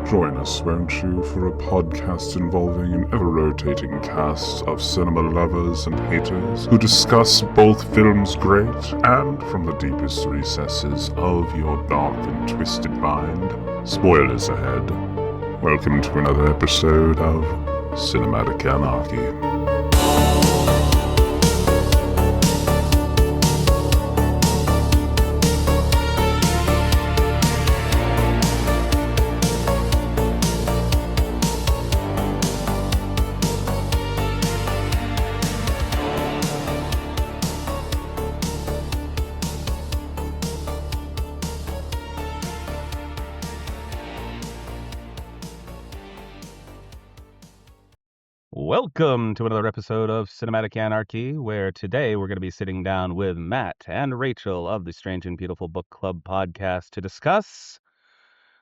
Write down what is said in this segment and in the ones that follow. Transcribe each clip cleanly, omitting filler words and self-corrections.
Join us, won't you, for a podcast involving an ever-rotating cast of cinema lovers and haters who discuss both films great and from the deepest recesses of your dark and twisted mind. Spoilers ahead. Welcome to another episode of Cinematic Anarchy. Welcome to another episode of Cinematic Anarchy, where today we're going to be sitting down with Matt and Rachel of the Strange and Beautiful Book Club podcast to discuss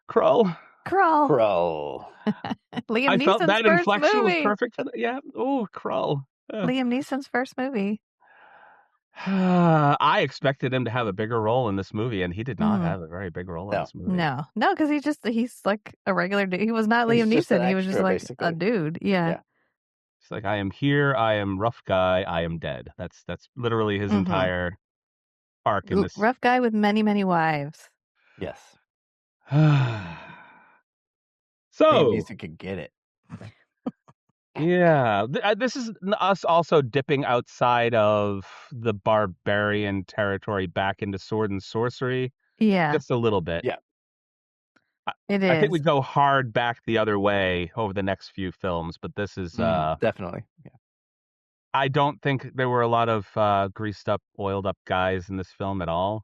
Krull. Liam I Neeson's felt that first inflection was movie. perfect. Yeah. Oh, Krull. Liam Neeson's first movie. I expected him to have a bigger role in this movie, and he did not have a very big role in this movie. No, because he's like a regular dude. He was not He's Liam just an Neeson. He was just extra, like basically. a dude. Yeah. It's like, I am here, I am rough guy, I am dead. That's literally his entire arc in this. Rough guy with many, many wives. Yes. So Neeson could get it. yeah, this is us also dipping outside of the barbarian territory back into sword and sorcery. Yeah. Just a little bit. Yeah. It is. I think we go hard back the other way over the next few films, but this is Definitely. Yeah. I don't think there were a lot of greased up, oiled up guys in this film at all.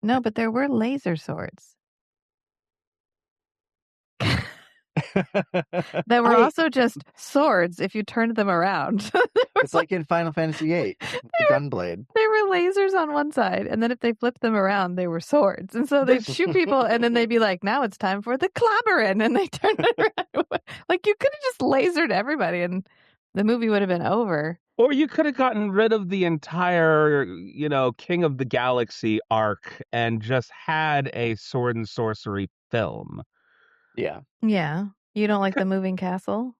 No, but there were laser swords. That were also just swords if you turned them around. It's like in Final Fantasy VIII, the gunblade. They were lasers on one side, and then if they flipped them around, they were swords. And so they'd shoot people, and then they'd be like, now it's time for the clobberin', and they turn it around. Like, you could have just lasered everybody, and the movie would have been over. Or you could have gotten rid of the entire, King of the Galaxy arc and just had a sword and sorcery film. Yeah. Yeah. You don't like the moving castle?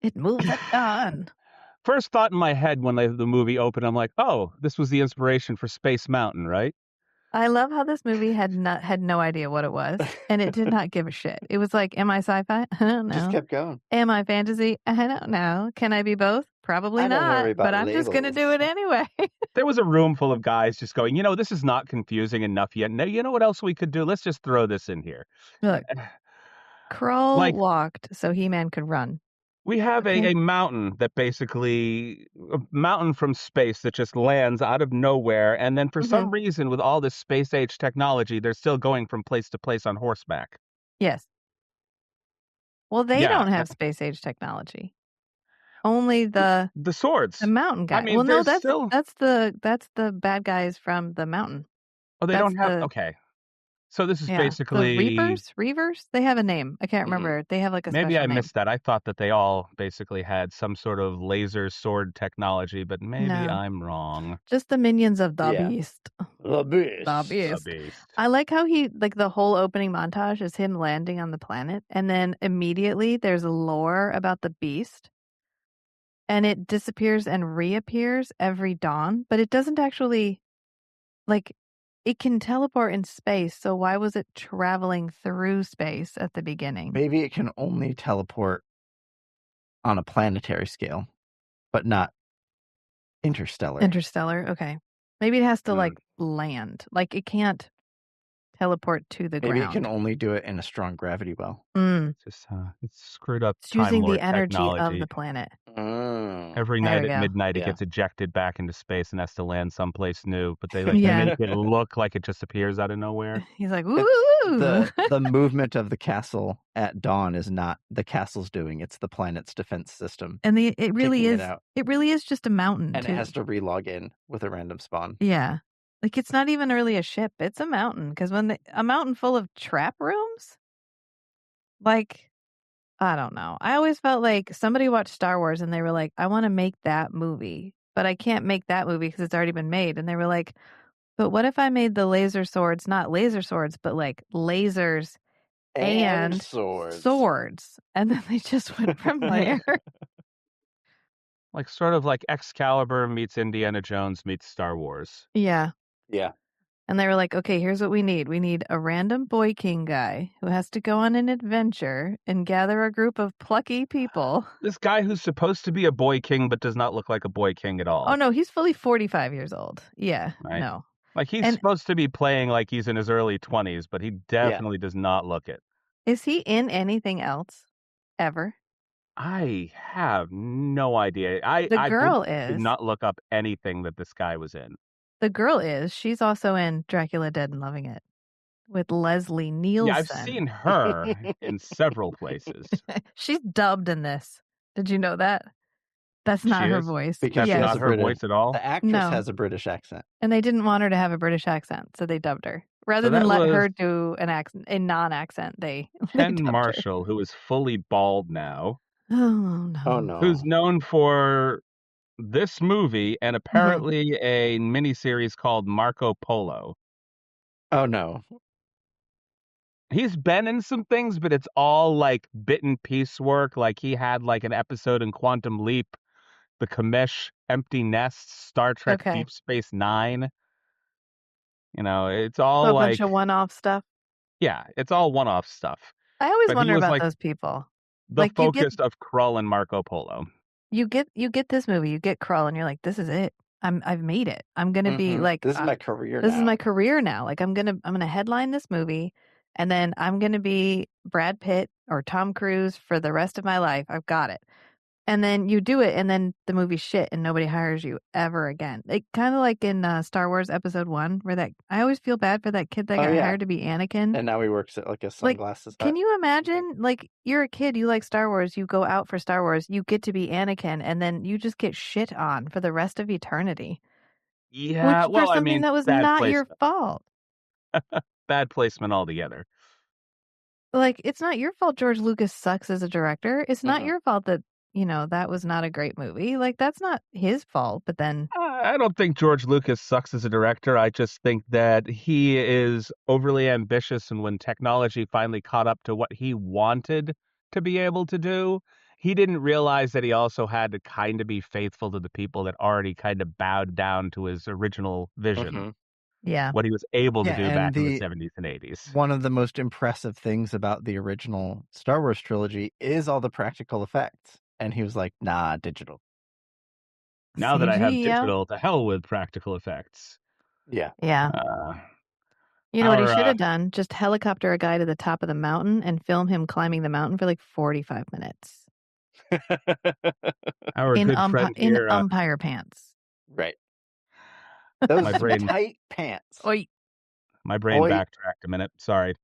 It moves at dawn. First thought in my head when the movie opened, I'm like, oh, this was the inspiration for Space Mountain, right? I love how this movie had no idea what it was, and it did not give a shit. It was like, am I sci-fi? I don't know. Just kept going. Am I fantasy? I don't know. Can I be both? Probably not, but I'm just going to do it anyway. There was a room full of guys just going, this is not confusing enough yet. No, you know what else we could do? Let's just throw this in here. Look, Krull walked so He-Man could run. We have a mountain that basically, a mountain from space that just lands out of nowhere. And then for some reason, with all this space age technology, they're still going from place to place on horseback. Yes. Well, they don't have space age technology. Only the swords. The mountain guy. I mean, well, no, that's the bad guys from the mountain. Oh, they don't have. Okay. So this is basically the Reavers. They have a name. I can't remember. They have like a maybe special I missed that. I thought that they all basically had some sort of laser sword technology, but maybe I'm wrong. Just the minions of the Beast. The Beast. I like how the whole opening montage is him landing on the planet, and then immediately there's lore about the Beast, and it disappears and reappears every dawn, but it doesn't actually It can teleport in space, so why was it traveling through space at the beginning? Maybe it can only teleport on a planetary scale, but not interstellar. Interstellar, okay. Maybe it has to land. Like it can't teleport to the ground. Maybe it can only do it in a strong gravity well. It's just it's screwed up. It's using the energy of the planet. Every night at midnight, it gets ejected back into space and has to land someplace new. But they make it look like it just appears out of nowhere. He's like, woo! The movement of the castle at dawn is not the castle's doing; it's the planet's defense system. And it really is. It really is just a mountain, and it has to relog in with a random spawn. Yeah. Like, it's not even really a ship. It's a mountain. Because a mountain full of trap rooms? Like, I don't know. I always felt like somebody watched Star Wars and they were like, I want to make that movie. But I can't make that movie because it's already been made. And they were like, but what if I made the laser swords, not laser swords, but like lasers and swords. And then they just went from there. Like sort of like Excalibur meets Indiana Jones meets Star Wars. Yeah. Yeah. And they were like, okay, here's what we need. We need a random boy king guy who has to go on an adventure and gather a group of plucky people. This guy who's supposed to be a boy king but does not look like a boy king at all. Oh, no, he's fully 45 years old. Yeah, right? no. Like he's And- supposed to be playing like he's in his early 20s, but he definitely does not look it. Is he in anything else ever? I have no idea. The girl did is. not look up anything that this guy was in. The girl is. She's also in Dracula Dead and Loving It with Leslie Nielsen. Yeah, I've seen her in several places. She's dubbed in this. Did you know that? That's not She her is? voice. That's Yes. not her voice at all? The actress No. has a British accent. And they didn't want her to have a British accent, so they dubbed her. Rather So than that let was- her do an accent, a non-accent, they Ken dubbed her. Marshall, who is fully bald now, Oh no. Oh no. who's known for this movie and apparently a miniseries called Marco Polo. Oh no. He's been in some things, but it's all like bit and piece work. Like he had like an episode in Quantum Leap, The Commish, Empty Nests, Star Trek Okay. Deep Space Nine. You know, it's all So a like bunch of one-off stuff. yeah, it's all one-off stuff. I always But he wonder was, about like, those people. The Like, you get- focus of Krull and Marco Polo. You get this movie, you get Krull, and you're like, this is it. I've made it. I'm gonna be like, This is my career this now. is my career now. Like I'm gonna headline this movie, and then I'm gonna be Brad Pitt or Tom Cruise for the rest of my life. I've got it. And then you do it, and then the movie's shit, and nobody hires you ever again. Like kind of like in Star Wars Episode 1, where I always feel bad for that kid that got hired to be Anakin. And now he works at like a sunglasses hut. Can you imagine? Like you're a kid, you like Star Wars, you go out for Star Wars, you get to be Anakin, and then you just get shit on for the rest of eternity. Yeah, Which well, for I something mean, that was bad not your placement. fault. Bad placement altogether. Like, it's not your fault George Lucas sucks as a director. It's not your fault that, that was not a great movie. Like, that's not his fault. But then I don't think George Lucas sucks as a director. I just think that he is overly ambitious, and when technology finally caught up to what he wanted to be able to do, he didn't realize that he also had to kind of be faithful to the people that already kind of bowed down to his original vision. yeah. What he was able to Yeah, do and back in the the- 70s and 80s. One of the most impressive things about the original Star Wars trilogy is all the practical effects. And he was like, nah, digital. Now that I have CG, yeah. digital, to hell with practical effects. Yeah. Yeah. Uh, You know what he our, should have done? Just helicopter a guy to the top of the mountain and film him climbing the mountain for like 45 minutes. Our in good friend here, umpire pants. Right. Those My brain- tight pants. Oi. my brain Oi. backtracked a minute. Sorry.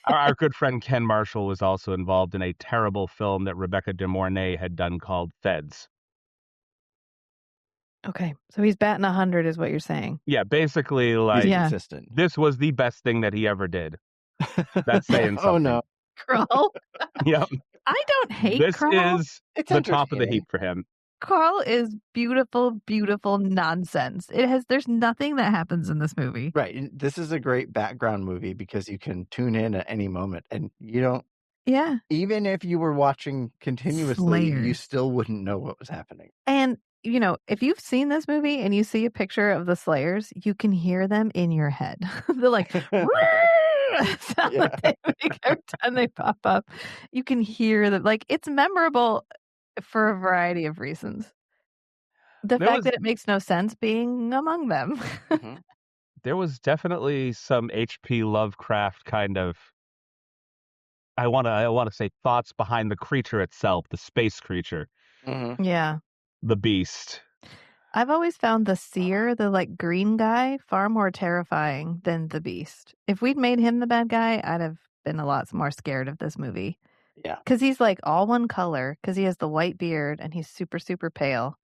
Our good friend Ken Marshall was also involved in a terrible film that Rebecca De Mornay had done called Feds. Okay. So he's batting 100 is what you're saying. Yeah, basically, He's like, Yeah. consistent. this was the best thing that he ever did. That's saying something. Oh, no. Krull. Yep. I don't hate This Krull. is It's the top of the entertaining. heap for him. Carl is beautiful, beautiful nonsense. There's nothing that happens in this movie. Right. and This is a great background movie because you can tune in at any moment and you don't, Yeah. even if you were watching continuously, you Slayers. still wouldn't know what was happening. And, if you've seen this movie and you see a picture of the Slayers, you can hear them in your head. They're like, sound that they make every time they pop up. You can hear them. Like, it's memorable for a variety of reasons. The There fact was- that it makes no sense being among them. There was definitely some H.P. Lovecraft kind of, I want to say, thoughts behind the creature itself, the space creature, Yeah. the beast. I've always found the seer, the like green guy, far more terrifying than the beast. If we'd made him the bad guy, I'd have been a lot more scared of this movie. Yeah. Because he's like all one color, because he has the white beard and he's super, super pale.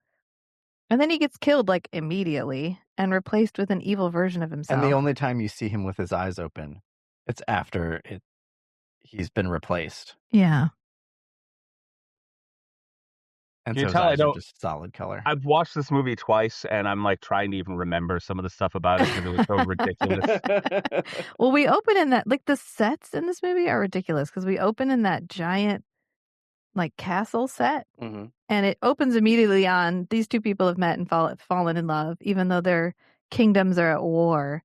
And then he gets killed like immediately and replaced with an evil version of himself. And the only time you see him with his eyes open, it's after he's been replaced. Yeah. And Can so you his tell I eyes are don't? just solid color. I've watched this movie twice, and I'm like trying to even remember some of the stuff about it because it was so ridiculous. Well, we open in that, like, the sets in this movie are ridiculous because we open in that giant, like, castle set, Mhm. and it opens immediately on these two people have met and fallen in love, even though their kingdoms are at war.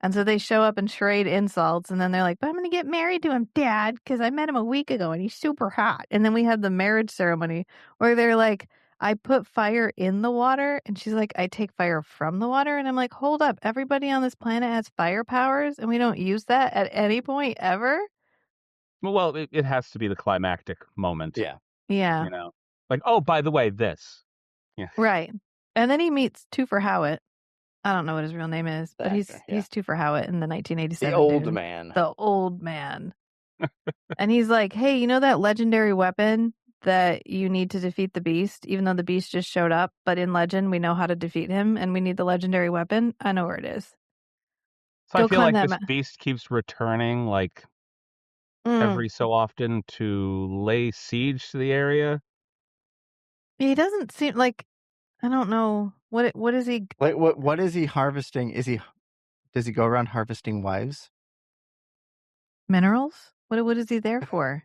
And so they show up and trade insults, and then they're like, but I'm going to get married to him, Dad, because I met him a week ago, and he's super hot. And then we had the marriage ceremony where they're like, I put fire in the water, and she's like, I take fire from the water. And I'm like, hold up, everybody on this planet has fire powers, and we don't use that at any point ever? Well, it has to be the climactic moment. Yeah. Yeah. You know, like, oh, by the way, this. Yeah. Right. And then he meets Twofer Howitt. I don't know what his real name is, The but actor, yeah. he's Twofer Howitt in the 1987 The old Dune. man. The old man. And he's like, hey, you know that legendary weapon that you need to defeat the beast, even though the beast just showed up, but in legend we know how to defeat him and we need the legendary weapon? I know where it is. So I Go feel climb like that this beast keeps returning like every so often to lay siege to the area. He doesn't seem like, I don't know. What is he? Like what is he harvesting? Does he go around harvesting wives? Minerals? What is he there for?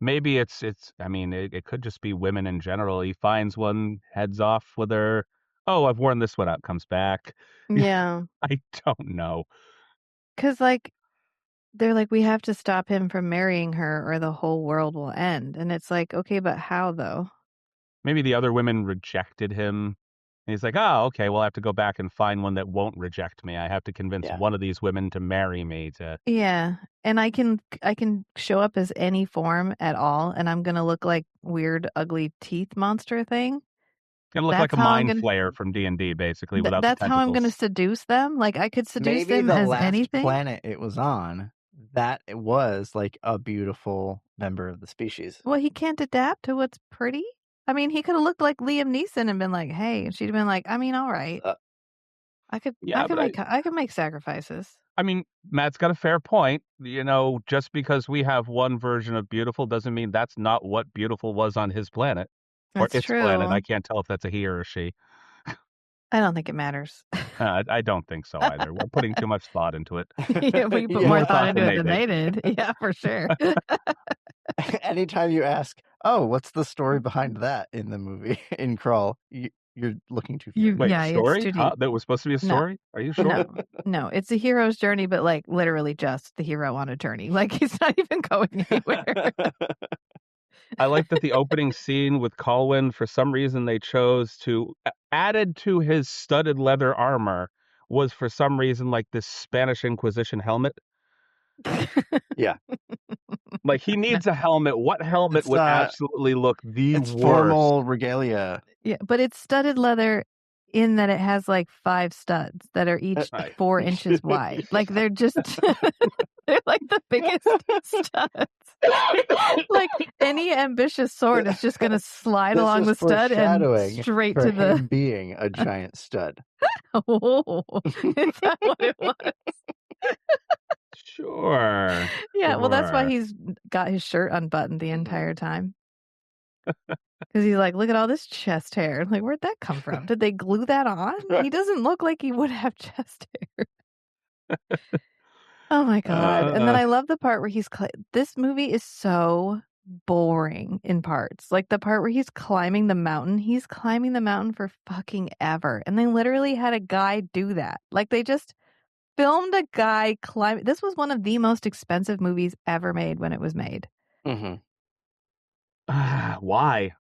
Maybe it's I mean, it could just be women in general. He finds one, heads off with her. Oh, I've worn this one out, comes back. Yeah. I don't know. Because, like, they're like, we have to stop him from marrying her or the whole world will end. And it's like, okay, but how though? Maybe the other women rejected him. And he's like, oh, okay, well, I have to go back and find one that won't reject me. I have to convince Yeah. one of these women to marry me. Yeah. And I can show up as any form at all, and I'm gonna look like weird, ugly teeth monster thing. Gonna look like a mind flayer from D&D, basically, without the That's how I'm gonna tentacles. seduce them. Like, I could seduce Maybe them the as last anything. planet it was on, that it was like a beautiful member of the species. Well, he can't adapt to what's pretty. I mean, he could have looked like Liam Neeson and been like, "Hey," and she'd have been like, "I mean, all right, I could make sacrifices." I mean, Matt's got a fair point. You know, just because we have one version of beautiful doesn't mean that's not what beautiful was on his planet. Or That's its true. planet. I can't tell if that's a he or a she. I don't think it matters. I don't think so either. We're putting too much thought into it. Yeah, we put more thought into it than they did. Yeah, for sure. Anytime you ask, oh, what's the story behind that in the movie, in Krull, you're looking too far. Wait, story? It's too deep. That was supposed to be a story? Are you sure? No, it's a hero's journey, but like literally just the hero on a journey. Like, he's not even going anywhere. I like that the opening scene with Colwyn, for some reason they chose to, added to his studded leather armor, was for some reason like this Spanish Inquisition helmet. Yeah. Like, he needs a helmet. What helmet would absolutely look the worst? Formal regalia. Yeah, but it's studded leather in that it has like 5 studs that are each 4 inches wide. Like, they're just they're like the biggest studs. Like, any ambitious sword is just going to slide along the stud and straight to the him being a giant stud. Oh, is that what it was? Sure. Yeah, well, that's why he's got his shirt unbuttoned the entire time. Because he's like, look at all this chest hair. Like, where'd that come from? Did they glue that on? He doesn't look like he would have chest hair. Oh my God. And then I love the part where this movie is so boring in parts. Like, the part where he's climbing the mountain. He's climbing the mountain for fucking ever. And they literally had a guy do that. Like, they just filmed a guy climbing. This was one of the most expensive movies ever made when it was made. Mm-hmm. Why?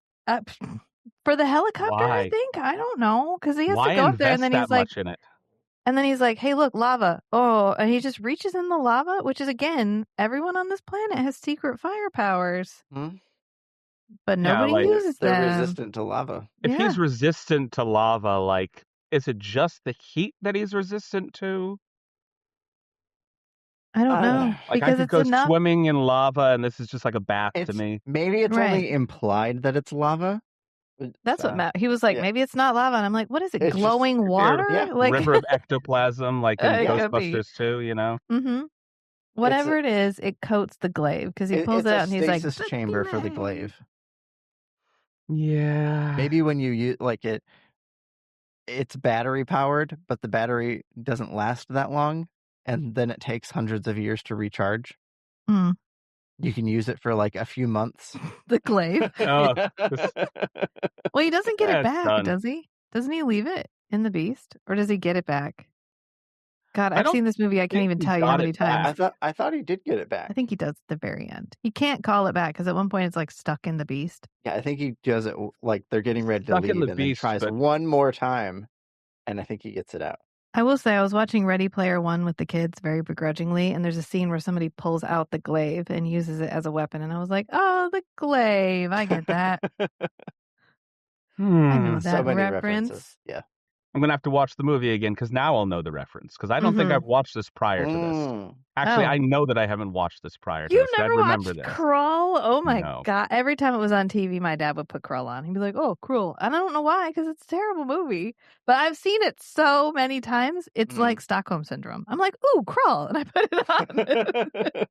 For the helicopter, I think. I don't know, because he has to go up there, and then he's like, in it? And then he's like, "Hey, look, lava!" Oh, and he just reaches in the lava, which is, again, everyone on this planet has secret fire powers, but nobody uses them. They're resistant to lava. If he's resistant to lava, like, is it just the heat that he's resistant to? I don't know. Like, because I could go swimming in lava, and this is just like a bath to me. Maybe it's only implied that it's lava. That's what Matt. He was like, maybe it's not lava, and I'm like, what is it? It's glowing water? Like river of ectoplasm, like in Ghostbusters too. You know. Mm-hmm. Whatever it is, it coats the glaive because he pulls it out and he's like, stasis chamber for the glaive. Yeah. Maybe when you use it's battery powered, but the battery doesn't last that long, and then it takes hundreds of years to recharge. Hmm. You can use it for like a few months. The glaive. Oh, Well, he doesn't get it It's back, done. does he? Doesn't he leave it in the Beast, or does he get it back? God, I I've don't seen this movie. I can't think even he tell you how got many it back. times. I thought he did get it back. I think he does at the very end. He can't call it back because at one point it's like stuck in the Beast. Yeah, I think he does it like they're getting ready to Stuck in leave, the and then Beast, tries but- one more time, and I think he gets it out. I will say I was watching Ready Player One with the kids very begrudgingly, and there's a scene where somebody pulls out the glaive and uses it as a weapon, and I was like, "Oh, the glaive! I get that. I know that So many reference." references. Yeah. I'm gonna have to watch the movie again because now I'll know the reference. Because I don't think I've watched this prior to this. Mm. Actually, Oh. I know that I haven't watched this prior to You this. But never I remember watched this. Krull? Oh my No. god! Every time it was on TV, my dad would put Krull on. He'd be like, "Oh, Krull," and I don't know why, because it's a terrible movie. But I've seen it so many times, it's like Stockholm syndrome. I'm like, "Ooh, Krull," and I put it on.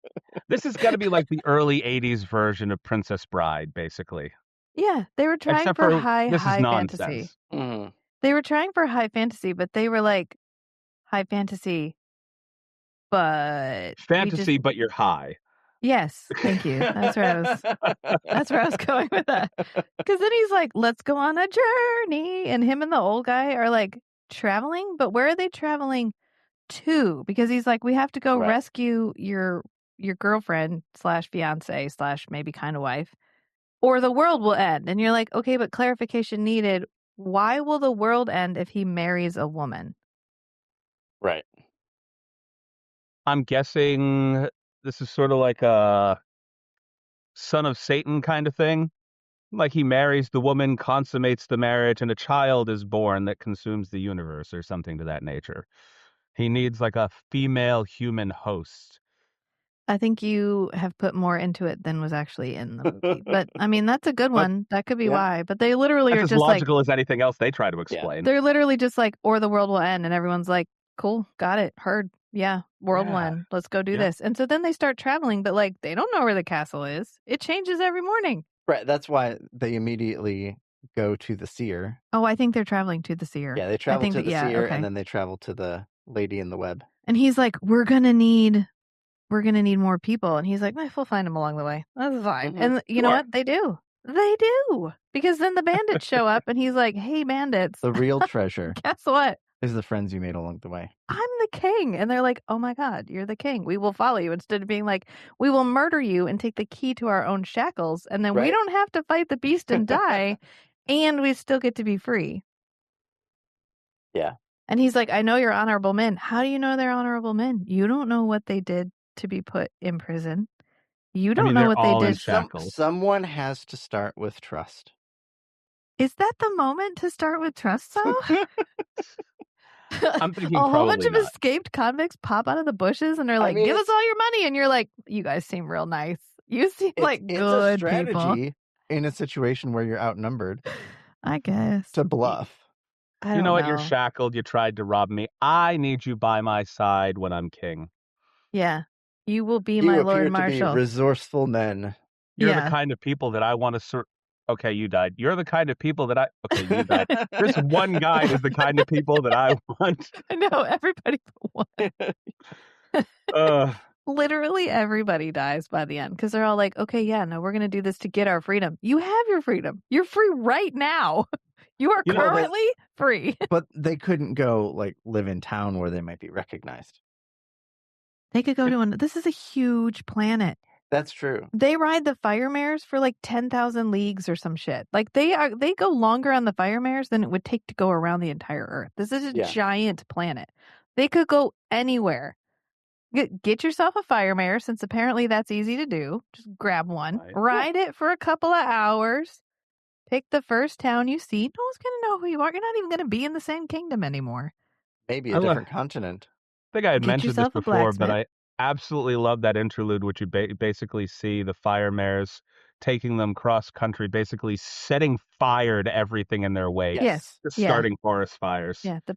This has got to be like the early '80s version of Princess Bride, basically. Yeah, they were trying Except for for high this is fantasy. nonsense. Mm. They were trying for high fantasy, but they were like high fantasy, but Fantasy, but you're high. Yes, thank you. That's where I was going with that. Because then he's like, "Let's go on a journey," and him and the old guy are like traveling, but where are they traveling to? Because he's like, "We have to go Right. rescue your girlfriend / fiance / maybe kind of wife, or the world will end." And you're like, "Okay, but clarification needed. Why will the world end if he marries a woman?" Right. I'm guessing this is sort of like a son of Satan kind of thing. Like he marries the woman, consummates the marriage, and a child is born that consumes the universe or something to that nature. He needs like a female human host. I think you have put more into it than was actually in the movie. But I mean, that's a good one. That could be yeah. why. But they literally That's are as just like, logical as anything else they try to explain. they're literally just like, "Or the world will end," and everyone's like, "Cool, got it, heard. Yeah, world will Yeah. end. Let's go do Yeah. this." And so then they start traveling, but like they don't know where the castle is. It changes every morning. Right. That's why they immediately go to the seer. Oh, I think they're traveling to the seer. Yeah, they I travel think to that- the yeah, seer, okay. and then they travel to the lady in the web. And he's like, we're gonna need more people. And he's like, we'll find them along the way. That's fine. Mhm. And you know Sure. what? They do. They do. Because then the bandits show up and he's like, "Hey, bandits, The real treasure guess what? is the friends you made along the way. I'm the king." And they're like, "Oh my God, you're the king. We will follow you." Instead of being like, "We will murder you and take the key to our own shackles. And then we Right. don't have to fight the beast and die. And we still get to be free." Yeah. And he's like, "I know you're honorable men." How do you know they're honorable men? You don't know what they did to be put in prison. You don't know they're what they all in did. shackles. Someone has to start with trust. Is that the moment to start with trust, though? I'm thinking a whole bunch probably of not. escaped convicts pop out of the bushes and they're like, mean, "Give us it's- all your money." And you're like, "You guys seem real nice. You seem like It's a good strategy people." in a situation where you're outnumbered I guess. to bluff. I You know don't what? You're shackled. You tried to rob me. I need you by my side when I'm king. Yeah. You will be You my appear Lord to be Marshal. resourceful men. You're Yeah. the kind of people that I want to Okay, you died. You're the kind of people that Okay, you died. This one guy is the kind of people that I want. I know, everybody but one. Literally everybody dies by the end because they're all like, "Okay, yeah, no, we're going to do this to get our freedom." You have your freedom. You're free right now. You are currently free. But they couldn't go like live in town where they might be recognized. They could go to this is a huge planet. That's true. They ride the fire mares for like 10,000 leagues or some shit. Like they go longer on the fire mares than it would take to go around the entire Earth. This is a giant planet. They could go anywhere. Get yourself a fire mare, since apparently that's easy to do. Just grab one, ride it for a couple of hours, pick the first town you see. No one's going to know who you are. You're not even going to be in the same kingdom anymore. Maybe a different continent. I think I had Get mentioned this yourself a before, but blacksmith. I absolutely love that interlude, which you basically see the fire mares taking them cross country, basically setting fire to everything in their way. Yes. Just Yeah. starting forest fires. Yeah. The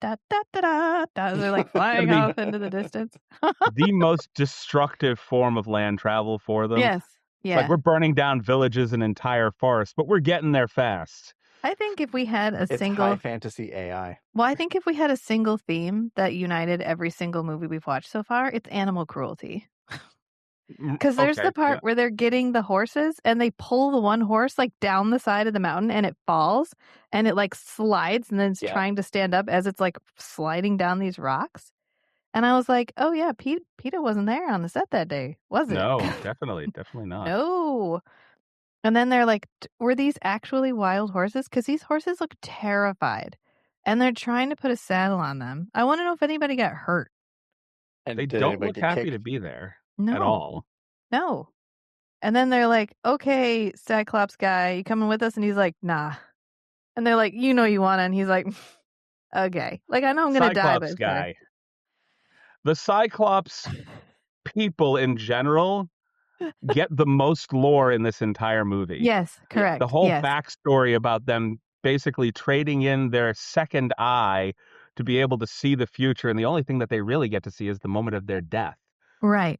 da-da-da-da-da-da-da. They're like flying off into the distance. The most destructive form of land travel for them. Yes. Yeah. Like, we're burning down villages and entire forests, but we're getting there fast. I think if we had a It's single high fantasy AI. Well, I think if we had a single theme that united every single movie we've watched so far, it's animal cruelty. Because there's the part where they're getting the horses and they pull the one horse like down the side of the mountain and it falls and it like slides and then it's trying to stand up as it's like sliding down these rocks. And I was like, oh yeah, PETA wasn't there on the set that day, was it? No, definitely not. No. And then they're like, were these actually wild horses? Because these horses look terrified. And they're trying to put a saddle on them. I want to know if anybody got hurt. And They don't look happy to be there at all. No. And then they're like, okay, Cyclops guy, you coming with us? And he's like, nah. And they're like, you know you want to. And he's like, okay. Like, I know I'm going to die, but Cyclops it's guy. better. The Cyclops people in general get the most lore in this entire movie. Yes, correct. The whole backstory about them basically trading in their second eye to be able to see the future. And the only thing that they really get to see is the moment of their death. Right.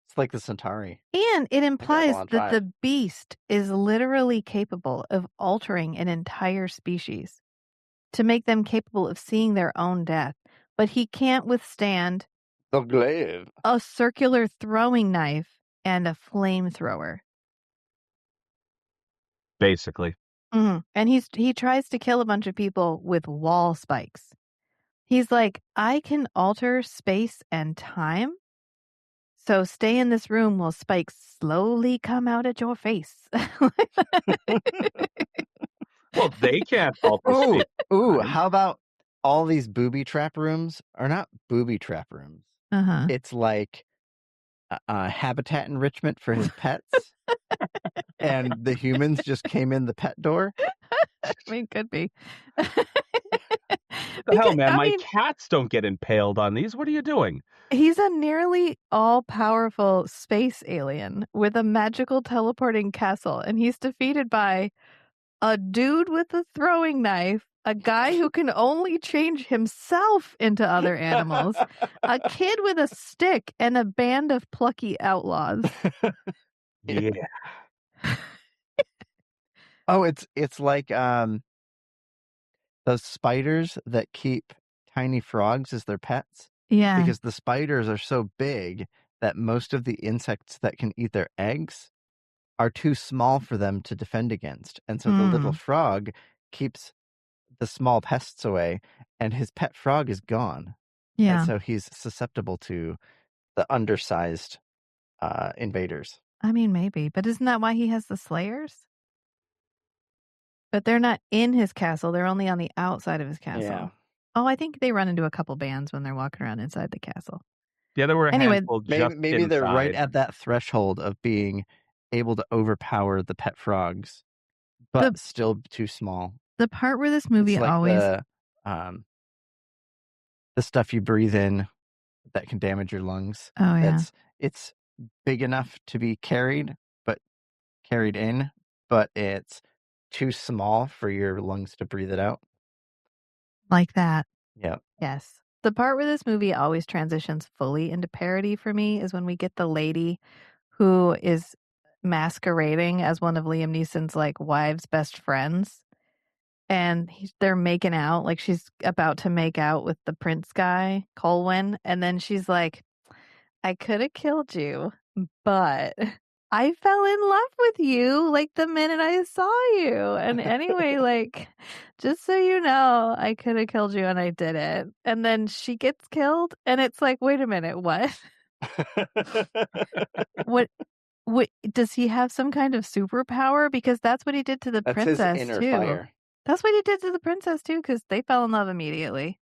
It's like the Centauri. And it implies Babylon that 5. the beast is literally capable of altering an entire species to make them capable of seeing their own death. But he can't withstand The glaive. a circular throwing knife and a flamethrower. Basically. Mm-hmm. And he tries to kill a bunch of people with wall spikes. He's like, I can alter space and time. So stay in this room while spikes slowly come out at your face. Well, they can't alter space. Ooh, how about all these booby trap rooms are not booby trap rooms. Uh-huh. It's like habitat enrichment for his pets. And the humans just came in the pet door. I mean, could be. What the hell, man? My cats don't get impaled on these. What are you doing? He's a nearly all-powerful space alien with a magical teleporting castle, and he's defeated by a dude with a throwing knife, a guy who can only change himself into other animals, a kid with a stick, and a band of plucky outlaws. Yeah. Oh, it's like those spiders that keep tiny frogs as their pets. Yeah. Because the spiders are so big that most of the insects that can eat their eggs are too small for them to defend against. And so the little frog keeps the small pests away, and his pet frog is gone. Yeah. And so he's susceptible to the undersized invaders. I mean, maybe. But isn't that why he has the slayers? But they're not in his castle. They're only on the outside of his castle. Yeah. Oh, I think they run into a couple bands when they're walking around inside the castle. Yeah, there were a handful just maybe they're right inside. at that threshold of being able to overpower the pet frogs, but still too small. The part where this movie it's like always the stuff you breathe in that can damage your lungs. Oh yeah. It's big enough to be carried in, but it's too small for your lungs to breathe it out. Like that. Yeah. Yes. The part where this movie always transitions fully into parody for me is when we get the lady who is masquerading as one of Liam Neeson's like wives' best friends. And they're making out, like she's about to make out with the prince guy, Colwyn. And then she's like, I could have killed you, but I fell in love with you like the minute I saw you. And anyway, like, just so you know, I could have killed you and I didn't. And then she gets killed. And it's like, wait a minute, what? What does he have some kind of superpower? Because that's what he did to the princess, his inner too. fire. That's what he did to the princess, too, because they fell in love immediately.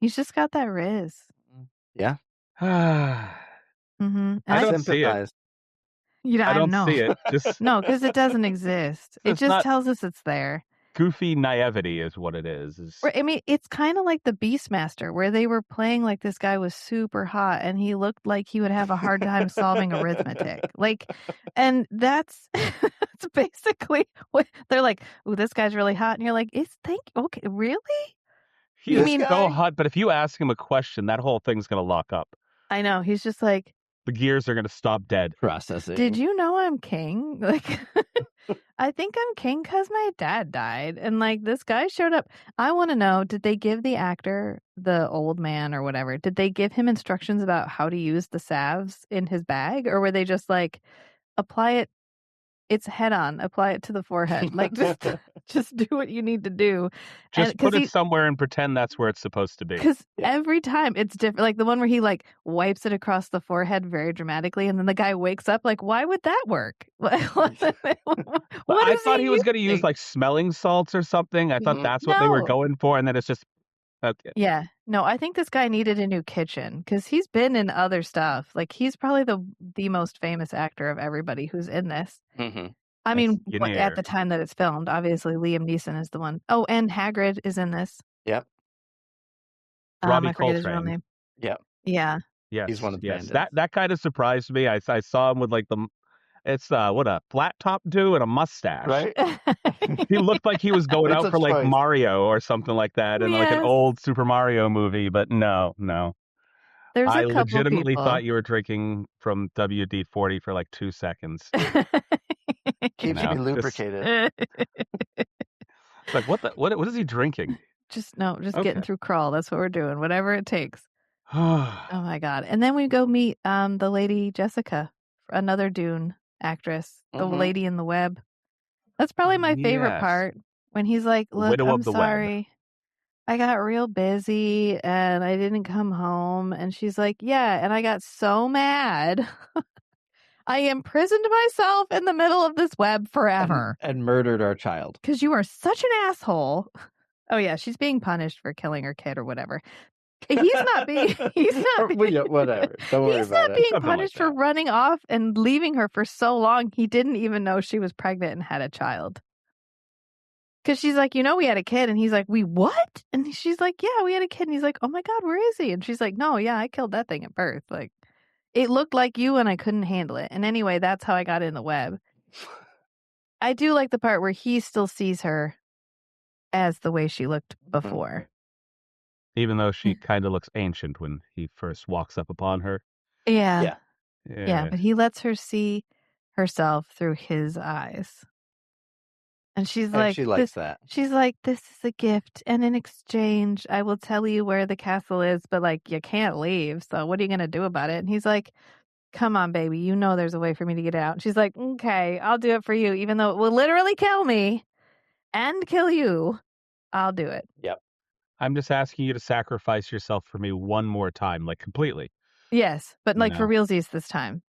He's just got that riz. Yeah. Mm-hmm. I don't see it. I don't know. See it. Just no, because it doesn't exist. It just tells us it's there. Goofy naivety is what it is. I mean, it's kind of like the Beastmaster, where they were playing like this guy was super hot and he looked like he would have a hard time solving arithmetic. Like, and that's basically what they're like. Oh, this guy's really hot, and you're like, okay, really? He's so hot, but if you ask him a question, that whole thing's gonna lock up. I know. He's just like, the gears are going to stop dead. Processing. Did you know I'm king? Like, I think I'm king because my dad died. And like, this guy showed up. I want to know, did they give the actor, the old man or whatever, did they give him instructions about how to use the salves in his bag? Or were they just like, apply it, it's head on, apply it to the forehead. Like, just do what you need to do. Just put it somewhere and pretend that's where it's supposed to be. Because every time it's different. Like the one where he like wipes it across the forehead very dramatically, and then the guy wakes up. Like, why would that work? What I thought he was going to use like smelling salts or something. I thought that's what they were going for, and then it's just. Yeah. No, I think this guy needed a new kitchen because he's been in other stuff. Like he's probably the most famous actor of everybody who's in this. Mm-hmm. I mean, at the time that it's filmed, obviously Liam Neeson is the one. Oh, and Hagrid is in this. Yep. Robbie I forget his real name. Yep. Yeah. Yes. He's one of the bandits. That kind of surprised me. I saw him with like it's what a flat top dude and a mustache. Right? He looked like he was going out for like Mario or something like that in like an old Super Mario movie, but no. There's I legitimately thought you were drinking from WD-40 for like 2 seconds. Keeps me lubricated. It's like what is he drinking? Just getting through Krull. That's what we're doing. Whatever it takes. Oh my God. And then we go meet the lady Jessica, another Dune actress, the lady in the web. That's probably my favorite part when he's like, look, I'm sorry. I got real busy and I didn't come home. And she's like, yeah. And I got so mad. I imprisoned myself in the middle of this web forever. And murdered our child. Because you are such an asshole. Oh, yeah. She's being punished for killing her kid or whatever. He's not being whatever. Don't worry about it. He's not being punished for running off and leaving her for so long. He didn't even know she was pregnant and had a child. Because she's like, we had a kid. And he's like, we what? And she's like, yeah, we had a kid. And he's like, oh my God, where is he? And she's like, no, yeah, I killed that thing at birth. Like, it looked like you and I couldn't handle it. And anyway, that's how I got in the web. I do like the part where he still sees her as the way she looked before. Even though she kind of looks ancient when he first walks up upon her. Yeah, but he lets her see herself through his eyes. And she's like, she likes that. She's like, this is a gift. And in exchange, I will tell you where the castle is, but like, you can't leave. So what are you going to do about it? And he's like, come on, baby. You know there's a way for me to get out. And she's like, okay, I'll do it for you. Even though it will literally kill me and kill you, I'll do it. Yep. I'm just asking you to sacrifice yourself for me one more time, like completely. Yes, but like for realsies this time.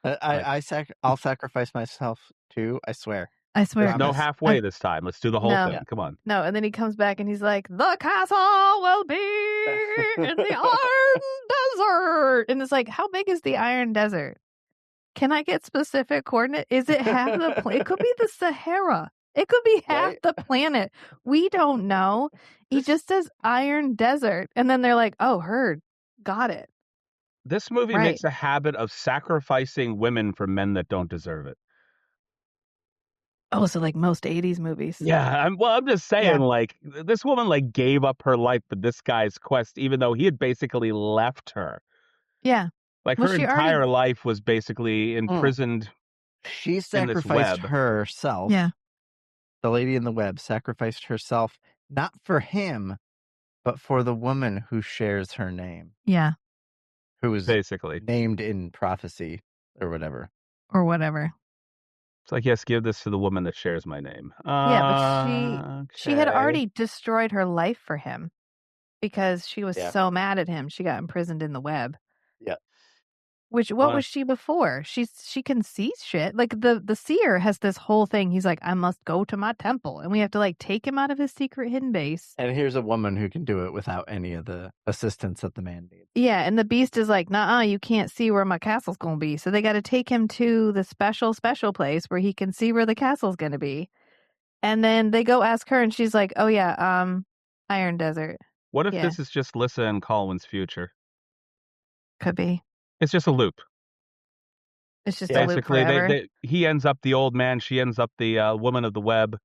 I'll sacrifice myself too. I swear. There's no halfway this time. Let's do the whole thing. Come on. No, and then he comes back and he's like, the castle will be in the Iron Desert. And it's like, how big is the Iron Desert? Can I get specific coordinate? Is it half the planet? It could be the Sahara. It could be half the planet. We don't know. He just says Iron Desert. And then they're like, oh, heard. Got it. This movie makes a habit of sacrificing women for men that don't deserve it. Oh, so like most 80s movies. Yeah, I'm just saying, like, this woman, like, gave up her life for this guy's quest, even though he had basically left her. Yeah. Like, her entire life was basically imprisoned She sacrificed herself. Yeah. The lady in the web sacrificed herself, not for him, but for the woman who shares her name. Yeah. Who is basically named in prophecy or whatever. Or whatever. It's like, yes, give this to the woman that shares my name. But she had already destroyed her life for him because she was so mad at him. She got imprisoned in the web. Yeah. What was she before? She can see shit. Like the seer has this whole thing. He's like, I must go to my temple, and we have to like take him out of his secret hidden base. And here's a woman who can do it without any of the assistance that the man needs. Yeah, and the beast is like, nah, you can't see where my castle's gonna be. So they got to take him to the special place where he can see where the castle's gonna be. And then they go ask her, and she's like, oh yeah, Iron Desert. What if this is just Lissa and Colwyn's future? Could be. It's just a loop. It's just a loop forever. He ends up the old man. She ends up the woman of the web.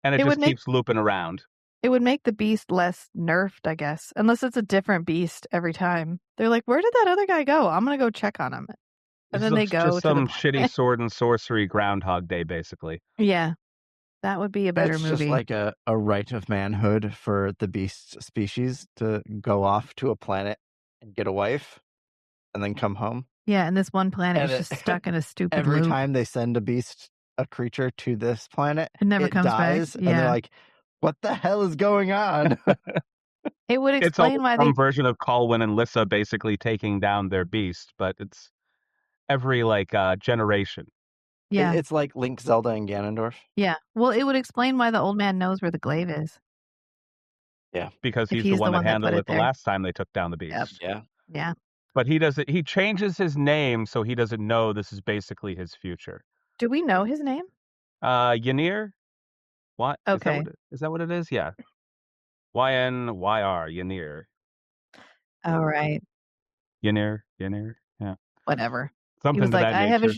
And it just keeps looping around. It would make the beast less nerfed, I guess. Unless it's a different beast every time. They're like, where did that other guy go? I'm going to go check on him. And then they It's go just to some the shitty planet. sword and sorcery Groundhog Day, basically. Yeah. That would be a better It's movie. just like a right of manhood for the beast species to go off to a planet and get a wife and then come home. Yeah, and this one planet And is just stuck in a stupid every loop. time they send a creature to this planet, It never comes dies, back. and they're Yeah. like, what the hell is going on? It would It's explain almost why some they version of Colwyn and Lissa basically taking down their beast, but it's every generation. Yeah. It's like Link, Zelda, and Ganondorf. Yeah. Well, it would explain why the old man knows where the glaive is. Yeah. Because If he's the he's one that put handled it it the there. last time they took down the Yep. beast. Yeah. Yeah. But he changes his name so he doesn't know this is basically his future. Do we know his name? Ynir? What? Okay. Is that what it is? Yeah. YnYr, Ynir. All right. Ynir. Yeah. Whatever. Something He was to like, that I nature.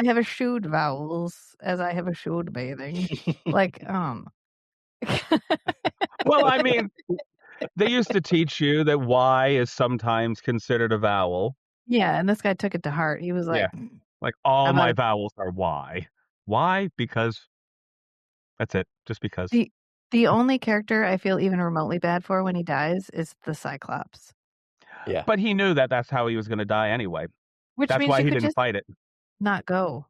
have a shoed vowels as I have a shoed bathing. Like, Well, I mean, they used to teach you that Y is sometimes considered a vowel. Yeah, and this guy took it to heart. He was like, Yeah. Like all I'm my a- vowels are Y. Why? Because that's it. Just because. the only character I feel even remotely bad for when he dies is the Cyclops. Yeah. But he knew that that's how he was going to die anyway. Which That's means why you he could didn't just fight it. not go.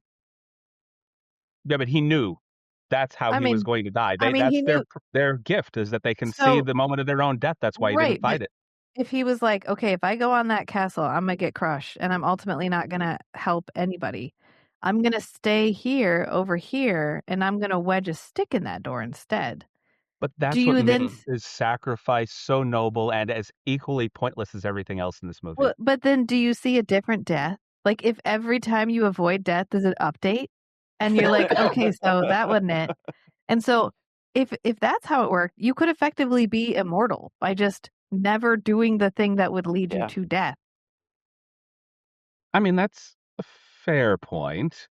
Yeah, but he knew that's how I he was mean- going to die. I mean, That's he knew. their gift is that they can see So- the moment of their own death. That's why he Right, didn't fight it. If he was like, okay, if I go on that castle, I'm going to get crushed and I'm ultimately not going to help anybody. I'm going to stay here over here and I'm going to wedge a stick in that door instead. But that's Do you what then- makes his sacrifice so noble and as equally pointless as everything else in this movie. Well, but then do you see a different death? Like if every time you avoid death is an update and you're like, okay, so that wasn't it. And so if that's how it worked, you could effectively be immortal by just never doing the thing that would lead you to death. I mean, that's a fair point.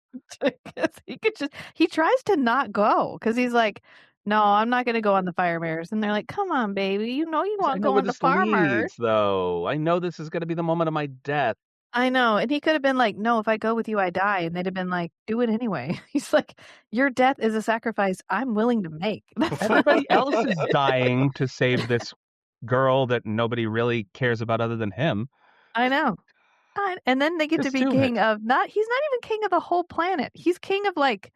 He tries to not go because he's like, no, I'm not going to go on the fire mares. And they're like, come on, baby. You know you want to go on the farmers. Leads, though. I know this is going to be the moment of my death. I know. And he could have been like, no, if I go with you, I die. And they'd have been like, do it anyway. He's like, your death is a sacrifice I'm willing to make. Everybody else is dying to save this girl that nobody really cares about other than him. I know. And then they get to be king of he's not even king of the whole planet. He's king of like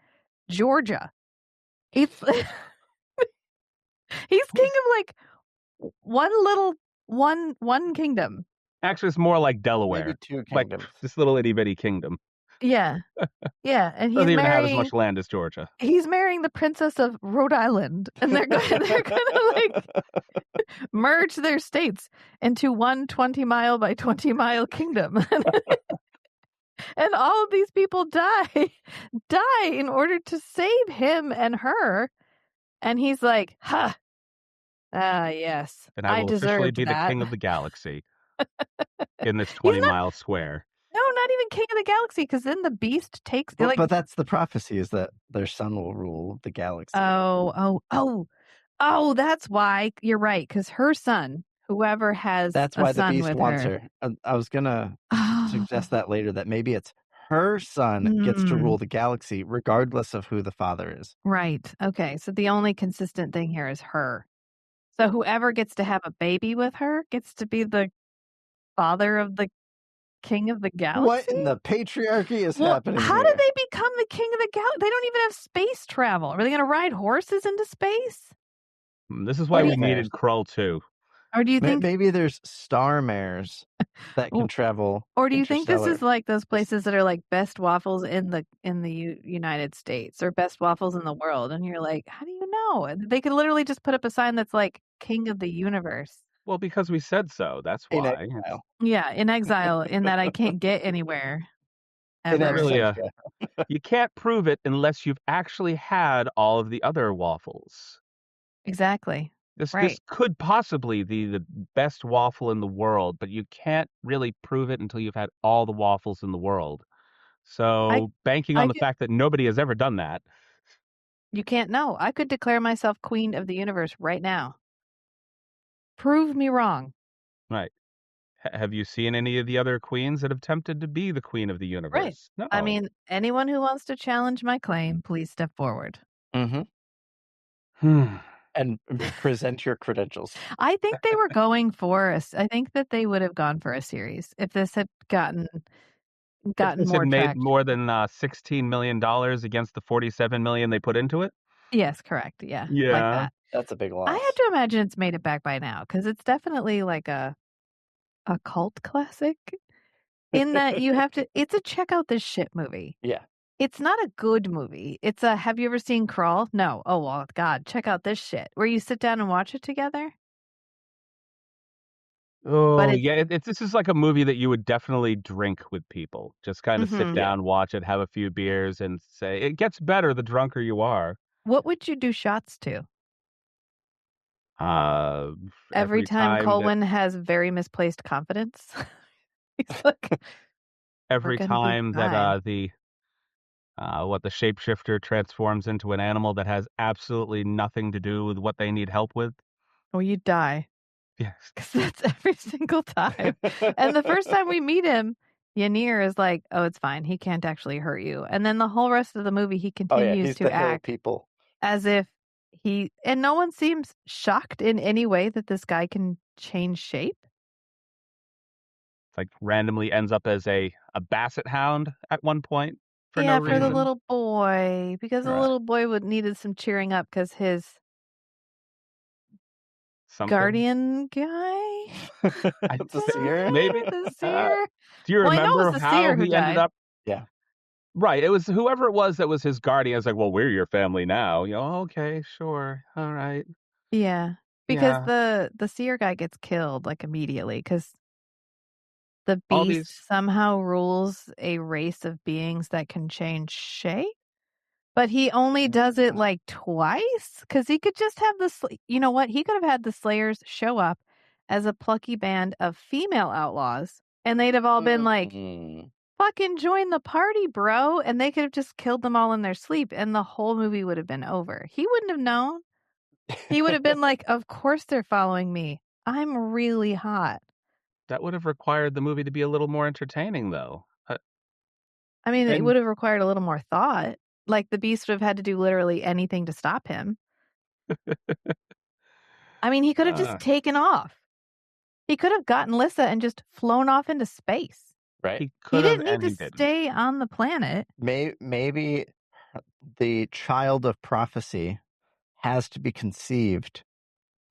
Georgia. He's king of like one kingdom. Actually, it's more like Delaware. Maybe 2 kingdoms. Like this little itty bitty kingdom. Yeah. Yeah. And he's doesn't even have as much land as Georgia. He's marrying the princess of Rhode Island. And they're gonna like merge their states into one 20-mile by 20-mile kingdom. And all of these people die in order to save him and her. And he's like, yes. And I will officially be that. the king of the galaxy in this 20-mile square. No, not even king of the galaxy, because then the beast takes... But that's the prophecy, is that their son will rule the galaxy. Oh, that's why. You're right, because her son, whoever has that's why the beast wants her. I was going to suggest that later, that maybe it's her son gets to rule the galaxy regardless of who the father is. Right. Okay. So the only consistent thing here is her. So whoever gets to have a baby with her gets to be the father of the king of the galaxy. What in the patriarchy is happening How here? do they become the king of the galaxy? They don't even have space travel. Are they going to ride horses into space? This is why we needed Krull too. Or do you think maybe there's star mares that can travel? Or do you think this is like those places that are like best waffles in the United States or best waffles in the world? And you're like, how do you know? They could literally just put up a sign that's like king of the universe. Well, because we said so. That's why. Yeah, in exile, in that I can't get anywhere. Ever. Really, you can't prove it unless you've actually had all of the other waffles. Exactly. This could possibly be the best waffle in the world, but you can't really prove it until you've had all the waffles in the world. So banking on the fact that nobody has ever done that. You can't know. I could declare myself queen of the universe right now. Prove me wrong. Right. Have you seen any of the other queens that have attempted to be the queen of the universe? Right. No. I mean, anyone who wants to challenge my claim, please step forward. Mm-hmm. Hmm. And present your credentials. I think they were going for us. I think that they would have gone for a series if this had gotten If this more had made traction. more than $16 million against the $47 million they put into it. Yes, correct. Yeah, like Yeah. that. That's a big loss. I had to imagine it's made it back by now because it's definitely like a cult classic. In that you have to, it's a check out this shit movie. Yeah. It's not a good movie. It's a, have you ever seen Krull? No. Oh, well, God, check out this shit. Where you sit down and watch it together. Oh, it's- yeah. This is like a movie that you would definitely drink with people. Just kind of sit Mhm. down, watch it, have a few beers, and say, it gets better the drunker you are. What would you do shots to? Every time time Colwyn has very misplaced confidence. He's like, every gonna be time that fine. the shapeshifter transforms into an animal that has absolutely nothing to do with what they need help with. Or you die. Yes. Because that's every single time. And the first time we meet him, Ynir is like, oh, it's fine. He can't actually hurt you. And then the whole rest of the movie, he continues he's to the hill act people. as if and no one seems shocked in any way that this guy can change shape. Like randomly ends up as a basset hound at one point for no reason. For the little boy, because the Right. little boy needed some cheering up because his Something. guardian guy, The seer, maybe the seer. Do you Well, I know it remember was the how seer who he ended died. up? Yeah. Right. It was whoever it was that was his guardian. I was like, well, we're your family now. You know, okay, sure, all right. Yeah, because the seer guy gets killed like immediately because the All beast these- somehow rules a race of beings that can change shape. But he only does it like twice because he could just have you know what? He could have had the Slayers show up as a plucky band of female outlaws and they'd have all been like, fucking join the party, bro. And they could have just killed them all in their sleep and the whole movie would have been over. He wouldn't have known. He would have been like, of course they're following me. I'm really hot. That would have required the movie to be a little more entertaining, though. I mean, it would have required a little more thought. Like the beast would have had to do literally anything to stop him. I mean, he could have just taken off. He could have gotten Lissa and just flown off into space. Right. He didn't need to stay on the planet. Maybe the child of prophecy has to be conceived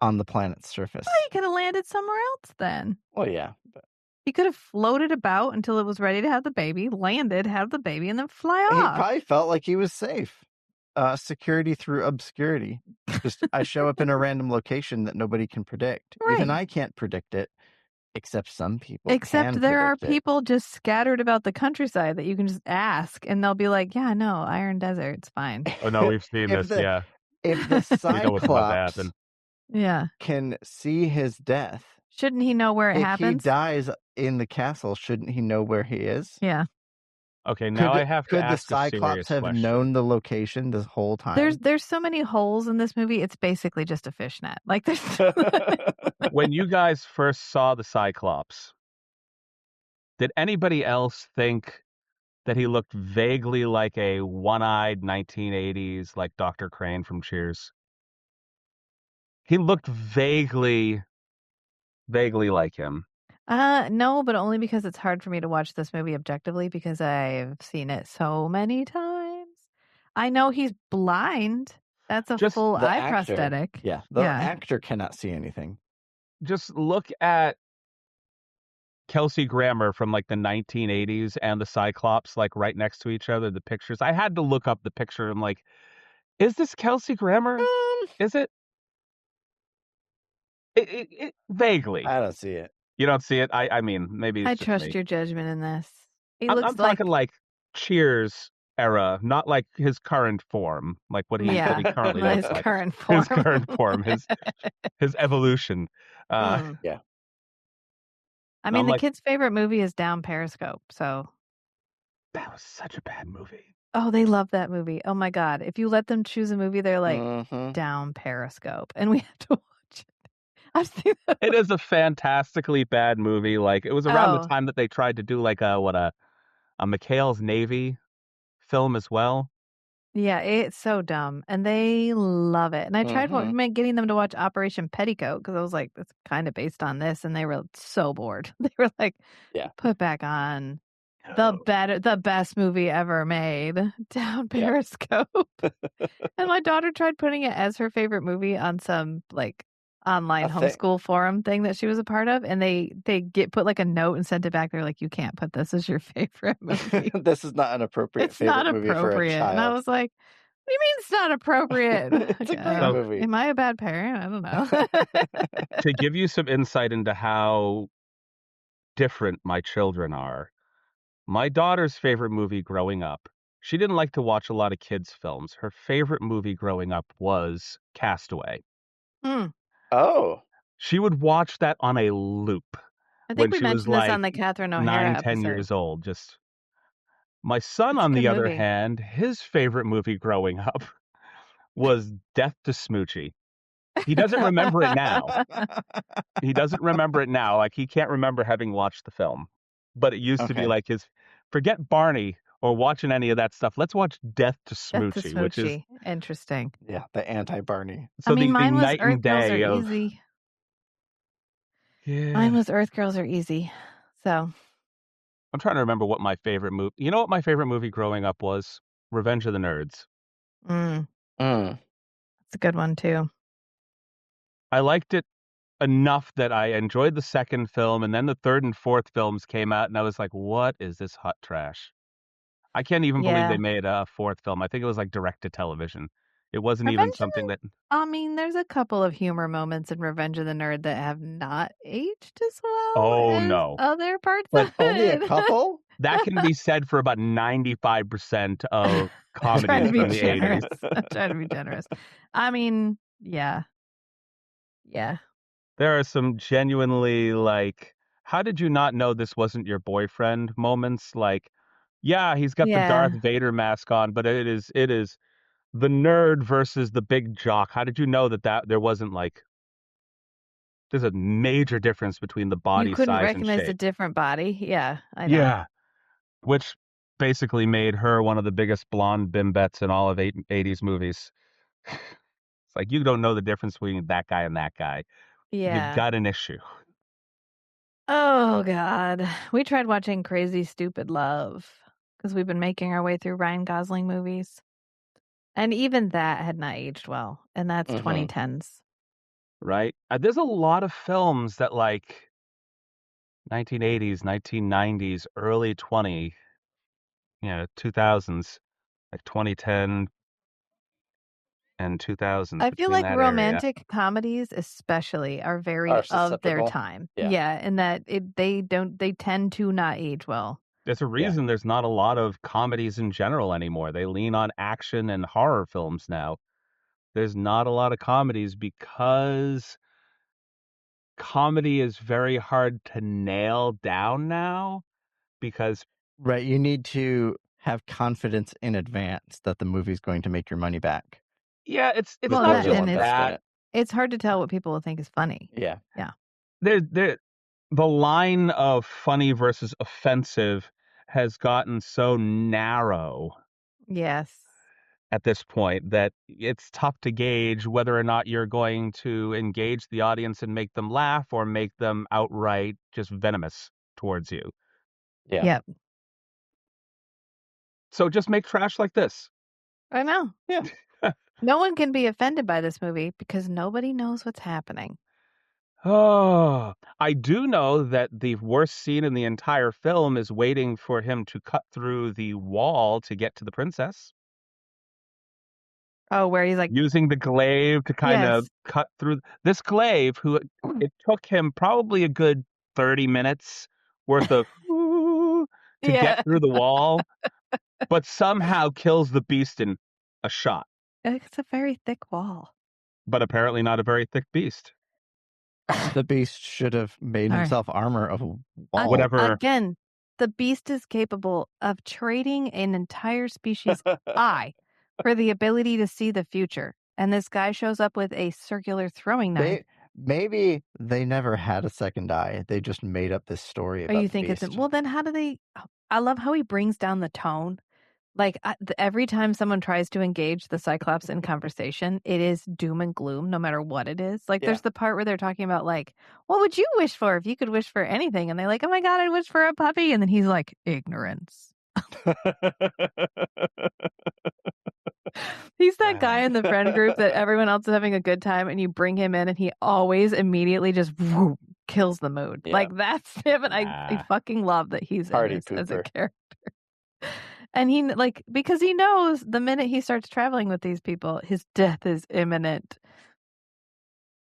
on the planet's surface. Well, he could have landed somewhere else then. Well, yeah. But he could have floated about until it was ready to have the baby, landed, have the baby, and then fly off. He probably felt like he was safe. Security through obscurity. Just I show up in a random location that nobody can predict. Right. Even I can't predict it, except some people. Except there are people just scattered about the countryside that you can just ask, and they'll be like, "Yeah, no, Iron Desert, it's fine." Oh no, we've seen this. Yeah. If the Cyclops can see his death, shouldn't he know where it happens? If he dies in the castle, shouldn't he know where he is? Yeah. Okay, now I have to ask the Cyclops have question. known the location this whole time? There's so many holes in this movie. It's basically just a fishnet. Like there's. When you guys first saw the Cyclops, did anybody else think that he looked vaguely like a one-eyed 1980s like Dr. Crane from Cheers? He looked vaguely like him. No, but only because it's hard for me to watch this movie objectively because I've seen it so many times. I know he's blind. That's a full eye prosthetic. Yeah, the actor cannot see anything. Just look at Kelsey Grammer from like the 1980s and the Cyclops like right next to each other, the pictures. I had to look up the picture. I'm like, is this Kelsey Grammer? Is it? It vaguely. I don't see it. You don't see it? I mean, maybe it's I just trust me. your judgment in this. I'm talking like Cheers era, not like his current form, like what he currently looks like. Current form. His current form, his evolution. Yeah. I mean, the kid's favorite movie is Down Periscope, so. That was such a bad movie. Oh, they love that movie. Oh my God. If you let them choose a movie, they're like, Down Periscope. And we have to watch it. I've seen that. It is a fantastically bad movie. Like, it was around the time that they tried to do like a McHale's Navy film as well. Yeah, it's so dumb, and they love it. And I tried Mhm. getting them to watch Operation Petticoat because I was like, "That's kind of based on this," and they were so bored. They were like, Yeah. "Put back on Oh. the best movie ever made, down Yeah. Periscope." And my daughter tried putting it as her favorite movie on some like online A thing. homeschool forum thing that she was a part of, and they put like a note and sent it back. They're like, "You can't put this as your favorite movie. This is not an appropriate It's not favorite movie for a appropriate." And I child. was like, "What do you mean it's not appropriate?" It's a great So- movie. Am I a bad parent? I don't know. To give you some insight into how different my children are, my daughter's favorite movie growing up, she didn't like to watch a lot of kids' films. Her favorite movie growing up was Castaway. Oh. She would watch that on a loop I when think we she was mentioned this like on the Catherine O'Hara 9, 10 episode. years old. Just my son, It's a on good the other movie. hand, his favorite movie growing up was Death to Smoochie. He doesn't remember it now. He doesn't remember it now. Like, he can't remember having watched the film. But it used to be Okay. like his, forget Barney or watching any of that stuff. Let's watch Death to Death to Smoochie, which is, Smoochie. Interesting. Yeah, the anti-Barney. so I mean, the mine was night Earth and Girls Are day of, Easy. yeah. Mine was Earth Girls Are Easy. So I'm trying to remember what my favorite movie, you know what my favorite movie growing up was? Revenge of the Nerds. Mm. it's a good one too. I liked it enough that I enjoyed the second film, and then the third and fourth films came out, and I was like, what is this hot trash? I can't even believe they Yeah. made a fourth film. I think it was like direct to television. It wasn't even Revenge of something that, I mean, there's a couple of humor moments in Revenge of the Nerd that have not aged as well oh as no. other parts But of Only a it. couple? That can be said for about 95% of I'm trying comedies to be from the 80s. generous. I'm trying to be generous. I mean, yeah. Yeah. There are some genuinely like, how did you not know this wasn't your boyfriend moments? Like, yeah, he's got the Darth Yeah. Vader mask on, but it is the nerd versus the big jock. How did you know that there wasn't like, there's a major difference between the You body couldn't size and recognize a shape. different body. Yeah, I know. Yeah, which basically made her one of the biggest blonde bimbettes in all of 80s movies. It's like, you don't know the difference between that guy and that guy. You Yeah. got an issue. Oh God. We tried watching Crazy Stupid Love because we've been making our way through Ryan Gosling movies. And even that had not aged well. And that's Mhm. 2010s. Right? There's a lot of films that like 1980s, 1990s, early 2000s, like 2010 and 2000s, I feel between like that area. romantic comedies especially are very Are of their susceptible. time. Yeah. Yeah, and that they tend to not age well. There's a reason there's not a lot of comedies in general anymore. They lean on action and horror films now. There's not a lot of comedies because comedy is very hard to nail down now because Right, you need to have confidence in advance that the movie's going to make your money back. it's Well, not that just and invest in that. it. it's hard to tell what people will think is funny. Yeah. The line of funny versus offensive has gotten so narrow Yes. at this point that it's tough to gauge whether or not you're going to engage the audience and make them laugh or make them outright just venomous towards you. Yeah. Yep. So just make trash like this. I know. Yeah. No one can be offended by this movie because nobody knows what's happening. Oh, I do know that the worst scene in the entire film is waiting for him to cut through the wall to get to the princess. Oh, where he's like, Using the glaive to kind of yes. cut through this glaive, who it took him probably a good 30 minutes worth of to Yeah. get through the wall, but somehow kills the beast in a shot. It's a very thick wall. But apparently not a very thick beast. The beast should have made All right. himself armor of a wall. Whatever. Again, the beast is capable of trading an entire species' eye for the ability to see the future. And this guy shows up with a circular throwing knife maybe they never had a second eye. They just made up this story Or about you the think beast. well, then how do they? I love how he brings down the tone. Like every time someone tries to engage the Cyclops in conversation, it is doom and gloom, no matter what it is. Like there's the part where they're talking about like, what would you wish for if you could wish for anything? And they're like, oh my God, I'd wish for a puppy. And then he's like, ignorance. He's that guy in the friend group that everyone else is having a good time and you bring him in and he always immediately just kills the mood. Yeah. Like that's him. And I fucking love that he's Party in this as a pooper. character. And he because he knows the minute he starts traveling with these people, his death is imminent.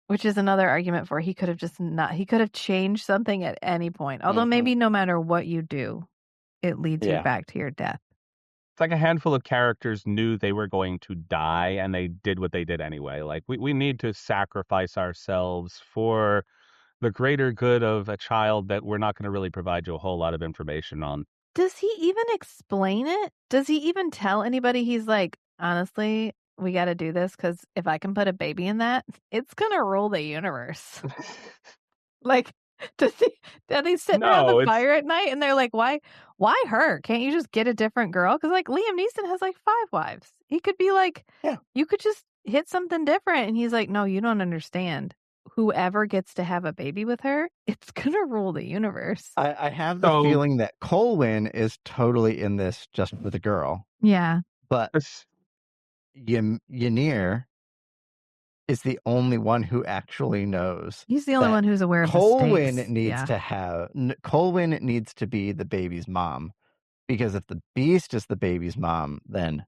Which is another argument for he could have changed something at any point. Although maybe no matter what you do, it leads you back to your death. It's like a handful of characters knew they were going to die and they did what they did anyway. Like we need to sacrifice ourselves for the greater good of a child that we're not going to really provide you a whole lot of information on. Does he even explain it? Does he even tell anybody? He's like, honestly, we got to do this because if I can put a baby in that, it's going to rule the universe. Like, do they sit around the fire at night and they're like, why her? Can't you just get a different girl? Because like Liam Neeson has like 5 wives. He could be like, you could just hit something different. And he's like, no, you don't understand. Whoever gets to have a baby with her, it's going to rule the universe. I have the feeling that Colwyn is totally in this just with a girl. Yeah. But Ynir is the only one who actually knows. He's the only one who's aware of Colwyn the stakes. Colwyn needs to be the baby's mom. Because if the beast is the baby's mom, then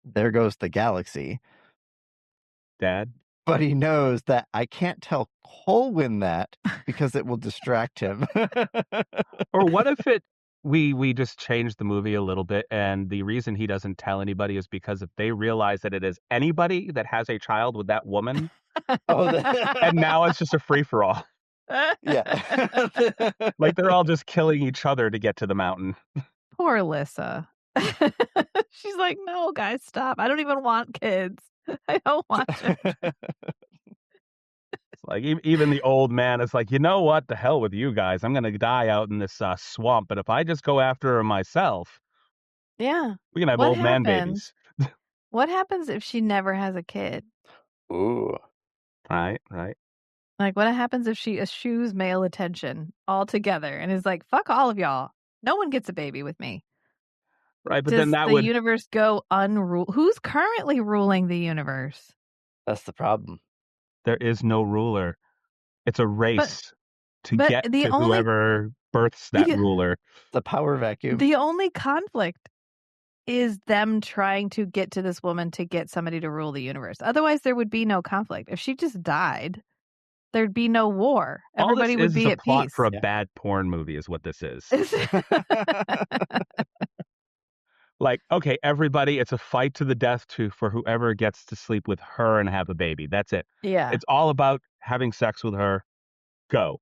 there goes the galaxy. Dad? But he knows that I can't tell Colwyn that because it will distract him. Or what if we just change the movie a little bit and the reason he doesn't tell anybody is because if they realize that it is anybody that has a child with that woman, and now it's just a free-for-all. Yeah. Like they're all just killing each other to get to the mountain. Poor Lissa. She's like, no, guys, stop. I don't even want kids. I don't want children. It's like even the old man is like, you know what? The hell with you guys. I'm going to die out in this swamp. But if I just go after her myself, we can have old man babies. What happens if she never has a kid? Ooh. Right. Like, what happens if she eschews male attention altogether and is like, fuck all of y'all. No one gets a baby with me. Right, but Does then the universe go unruled? Who's currently ruling the universe? That's the problem. There is no ruler. It's a race to get to whoever births that ruler. The power vacuum. The only conflict is them trying to get to this woman to get somebody to rule the universe. Otherwise, there would be no conflict. If she just died, there'd be no war. Everybody would be at peace. Plot for a bad porn movie is what this is. Like, okay, everybody, it's a fight to the death for whoever gets to sleep with her and have a baby. That's it. Yeah. It's all about having sex with her. Go.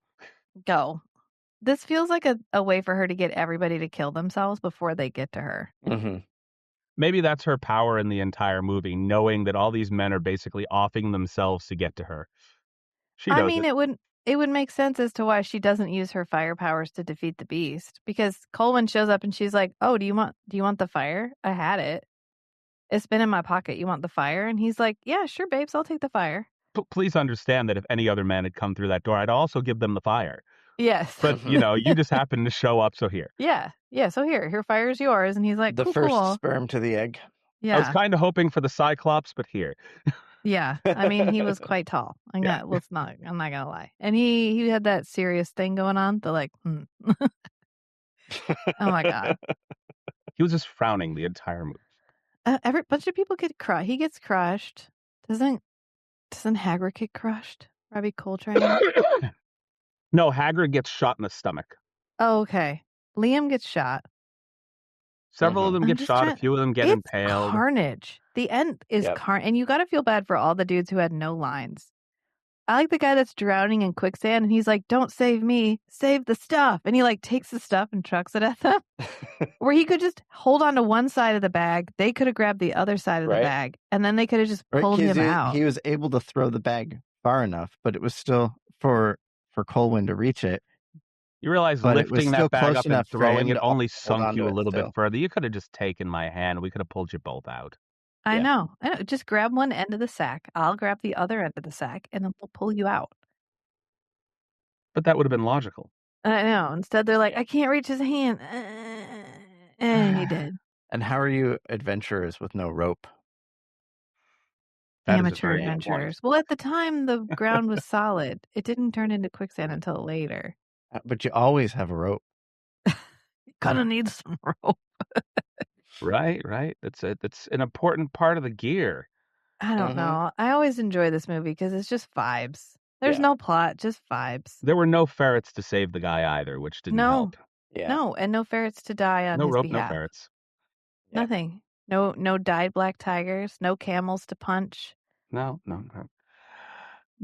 This feels like a way for her to get everybody to kill themselves before they get to her. Mm-hmm. Maybe that's her power in the entire movie, knowing that all these men are basically offing themselves to get to her. It would make sense as to why she doesn't use her fire powers to defeat the beast. Because Colwyn shows up and she's like, "Oh, do you want the fire? I had it. It's been in my pocket. You want the fire?" And he's like, "Yeah, sure, babes, I'll take the fire." Please understand that if any other man had come through that door, I'd also give them the fire. Yes. But, you just happen to show up, so here. Yeah, so here fire's yours. And he's like, the cool, first sperm to the egg. Yeah. I was kind of hoping for the Cyclops, but here. Yeah, I mean, he was quite tall. I'm not gonna lie. And he had that serious thing going on. Oh my God. He was just frowning the entire movie. Every bunch of people get crushed. He gets crushed. Doesn't Hagrid get crushed? Robbie Coltrane? No, Hagrid gets shot in the stomach. Oh, okay. Liam gets shot. Several of them get shot. A few of them get impaled. Carnage. The end is carnage. And you got to feel bad for all the dudes who had no lines. I like the guy that's drowning in quicksand and he's like, "Don't save me, save the stuff." And he like takes the stuff and chucks it at them. Where he could just hold on to one side of the bag. They could have grabbed the other side of the bag. And then they could have just pulled him out. He was able to throw the bag far enough, but it was still for Colwyn to reach it. You realize But it was lifting still that bag close up and enough for throwing him it to only hold sunk onto you a it little bit still. further. You could have just taken my hand. We could have pulled you both out. I Yeah. know. Just grab one end of the sack. I'll grab the other end of the sack, and then we'll pull you out. But that would have been logical. I know. Instead, they're like, Yeah. I can't reach his hand. And he did. And how are you adventurers with no rope? That is a Amateur very good point. adventurers. Well, at the time, the ground was solid. It didn't turn into quicksand until later. But you always have a rope. You kind of need some rope. Right. That's an important part of the gear. I don't know. I always enjoy this movie because it's just vibes. There's Yeah. no plot, just vibes. There were no ferrets to save the guy either, which didn't No. help. Yeah. No, and no ferrets to die on No his rope, behalf. no ferrets. Yeah. Nothing. No dyed black tigers. No camels to punch. No.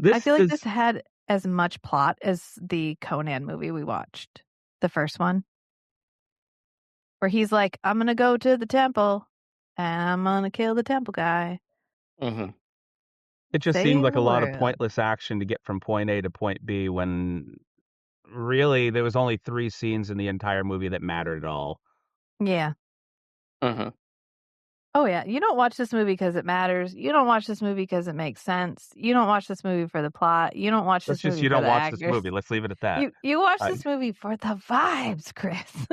I feel like this had as much plot as the Conan movie we watched, the first one, where he's like, I'm going to go to the temple and I'm going to kill the temple guy. Mm-hmm. It just Save seemed like the a lot of world. pointless action to get from point A to point B when really there was only 3 scenes in the entire movie that mattered at all. Yeah. Mm-hmm. Oh, yeah. You don't watch this movie because it matters. You don't watch this movie because it makes sense. You don't watch this movie for the plot. You don't watch this movie You for don't the watch actors. this movie. Let's leave it at that. You watch this movie for the vibes, Chris.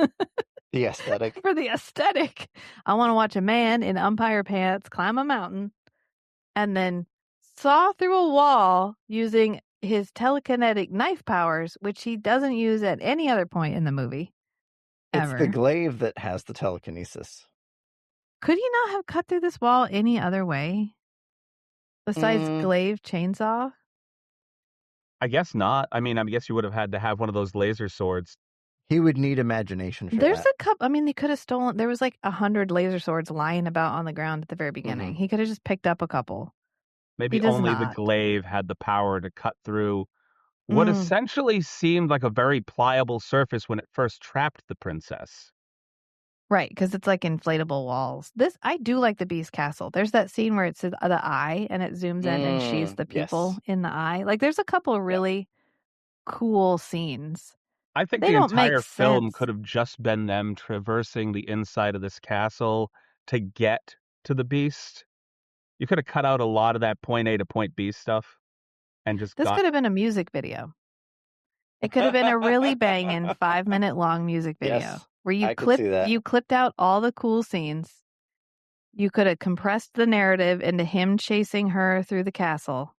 The aesthetic. For the aesthetic. I want to watch a man in umpire pants climb a mountain and then saw through a wall using his telekinetic knife powers, which he doesn't use at any other point in the movie. It's Ever. the glaive that has the telekinesis. Could he not have cut through this wall any other way? Besides glaive chainsaw? I guess not. I mean, I guess you would have had to have one of those laser swords. He would need imagination for There's that. a couple. I mean, they could have stolen. There was like 100 laser swords lying about on the ground at the very beginning. He could have just picked up a couple. Maybe He does only the not. glaive had the power to cut through what essentially seemed like a very pliable surface when it first trapped the princess. Right, because it's like inflatable walls. I do like the Beast Castle. There's that scene where it's the eye and it zooms in and she's the people in the eye. Like there's a couple of really cool scenes. I think They the don't make entire film sense. could have just been them traversing the inside of this castle to get to the beast. You could have cut out a lot of that point A to point B stuff and just This could have been a music video. It could have been a really banging 5-minute long music video. Yes, where I could see that. you clipped out all the cool scenes. You could have compressed the narrative into him chasing her through the castle.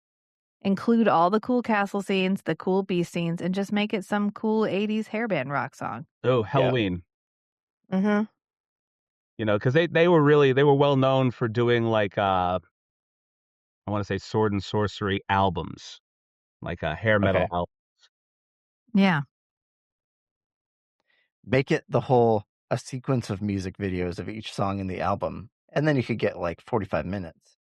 Include all the cool castle scenes, the cool beast scenes, and just make it some cool 80s hairband rock song. Oh, Halloween. Mm-hmm. You know, because they were well known for doing like I want to say sword and sorcery albums, like hair metal albums. Yeah. Make it a sequence of music videos of each song in the album, and then you could get like 45 minutes.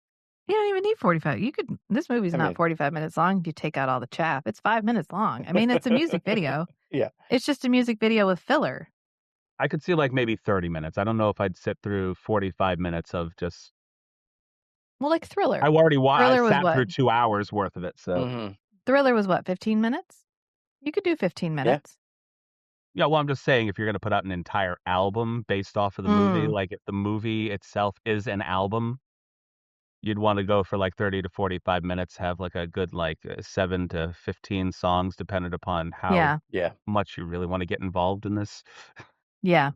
You don't even need 45. This movie's not 45 minutes long if you take out all the chaff. It's 5 minutes long. I mean, it's a music video. Yeah. It's just a music video with filler. I could see like maybe 30 minutes. I don't know if I'd sit through 45 minutes of just. Well, like Thriller. I already Thriller sat through 2 hours worth of it. So Thriller was what, 15 minutes? You could do 15 minutes. Yeah, well, I'm just saying if you're going to put out an entire album based off of the movie, like if the movie itself is an album, you'd want to go for like 30 to 45 minutes, have like a good 7 to 15 songs, depending upon how much you really want to get involved in this. Yeah.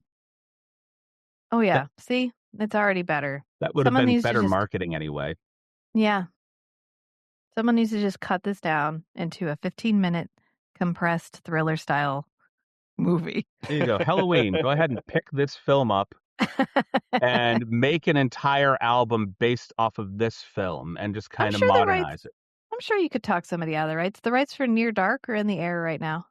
Oh, yeah. See? It's already better. That would have been better marketing anyway. Yeah. Someone needs to just cut this down into a 15-minute compressed thriller style movie. There you go. Halloween. Go ahead and pick this film up and make an entire album based off of this film and just kind of modernize it. I'm sure you could talk somebody out of the rights. The rights for Near Dark are in the air right now.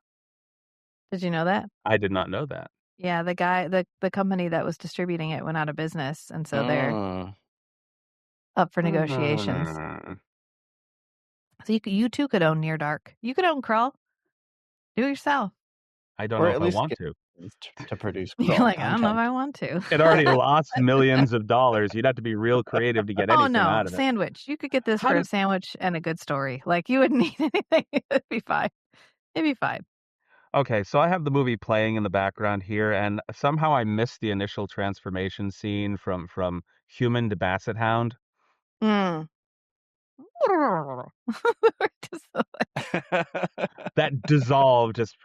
Did you know that? I did not know that. Yeah, the company that was distributing it went out of business, and so they're up for negotiations. So you too could own Near Dark. You could own Krull. Do it yourself. I don't know if I want to. millions to produce You're Krull like, I don't know if content. I want to. It already lost millions of dollars. You'd have to be real creative to get Oh anything no, out of it. sandwich. You could get this How for a did- sandwich and a good story. Like you wouldn't need anything. It'd be fine. It'd be fine. Okay, so I have the movie playing in the background here, and somehow I missed the initial transformation scene from human to basset hound. Mm. That dissolve just.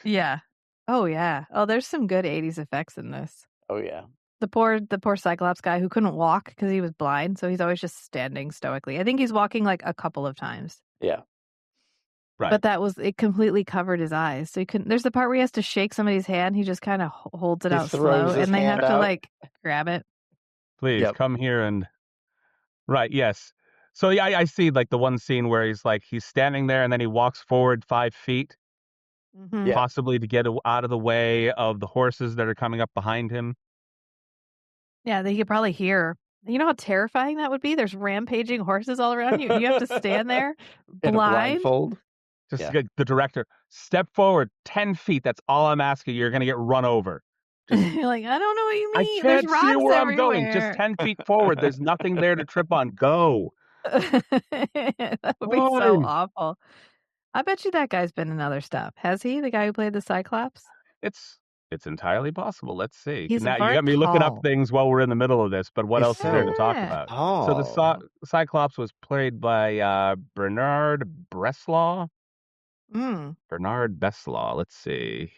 Yeah. Oh yeah. Oh, there's some good 80s effects in this. Oh yeah. The poor Cyclops guy who couldn't walk because he was blind, so he's always just standing stoically. I think he's walking like a couple of times. Yeah. Right. But it completely covered his eyes. So he couldn't. There's the part where he has to shake somebody's hand. He just kind of holds it He out throws slow, his and they have hand to out. like grab it. Please Yep. come here and. Right. Yes. So yeah, I see like the one scene where he's standing there and then he walks forward 5 feet, Mhm. Yeah. possibly to get out of the way of the horses that are coming up behind him. Yeah, they could probably hear. You know how terrifying that would be? There's rampaging horses all around you. You have to stand there In a blind. blindfold. Just Yeah. get the director, step forward 10 feet. That's all I'm asking. You're going to get run over. You're like, I don't know what you I mean. There's can't see rocks where I'm going. Just everywhere. 10 feet forward. There's nothing there to trip on. Go. That would be so Fine. awful. I bet you that guy's been in other stuff. Has he? The guy who played the Cyclops? It's entirely possible. Let's see. He's Now you very got me looking up tall. things while we're in the middle of this, but what He's else is there to talk Yeah. about? Oh. So the Cyclops was played by Bernard Bresslaw. Mm. Bernard Bresslaw. Let's see.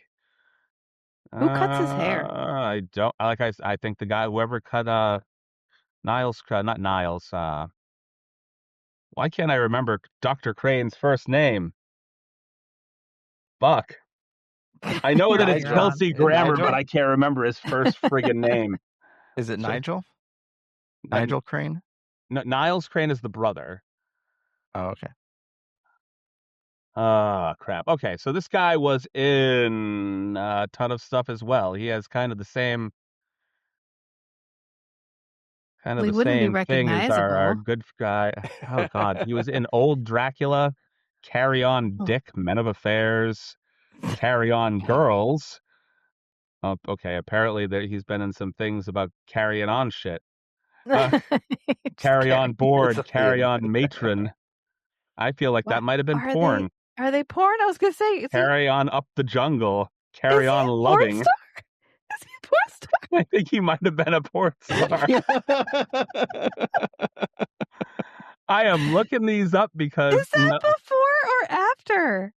Who cuts his hair? I don't like. I think the guy whoever cut Niles, not Niles. Why can't I remember Dr. Crane's first name? Buck. I know that it's You're on. Kelsey Grammer, Nigel? but I can't remember his first friggin' name. Is it So- Nigel? Nigel Crane? Niles Crane is the brother. Oh, okay. Crap. Okay, so this guy was in a ton of stuff as well. He has kind of the same Well, he wouldn't be thing as our recognizable. good guy. Oh God, he was in Old Dracula, Carry On Oh. Dick, Men of Affairs, Carry On Girls. Oh, okay, apparently he's been in some things about carrying on shit. Just Carry On Board, It's a Carry theme. On Matron. I feel like that What might have been are porn. Are they porn? I was gonna say, is Carry On Up the Jungle, he Carry a On porn Loving. star? Is he a porn star? I think he might have been a porn star. I am looking these up because Is that before or after?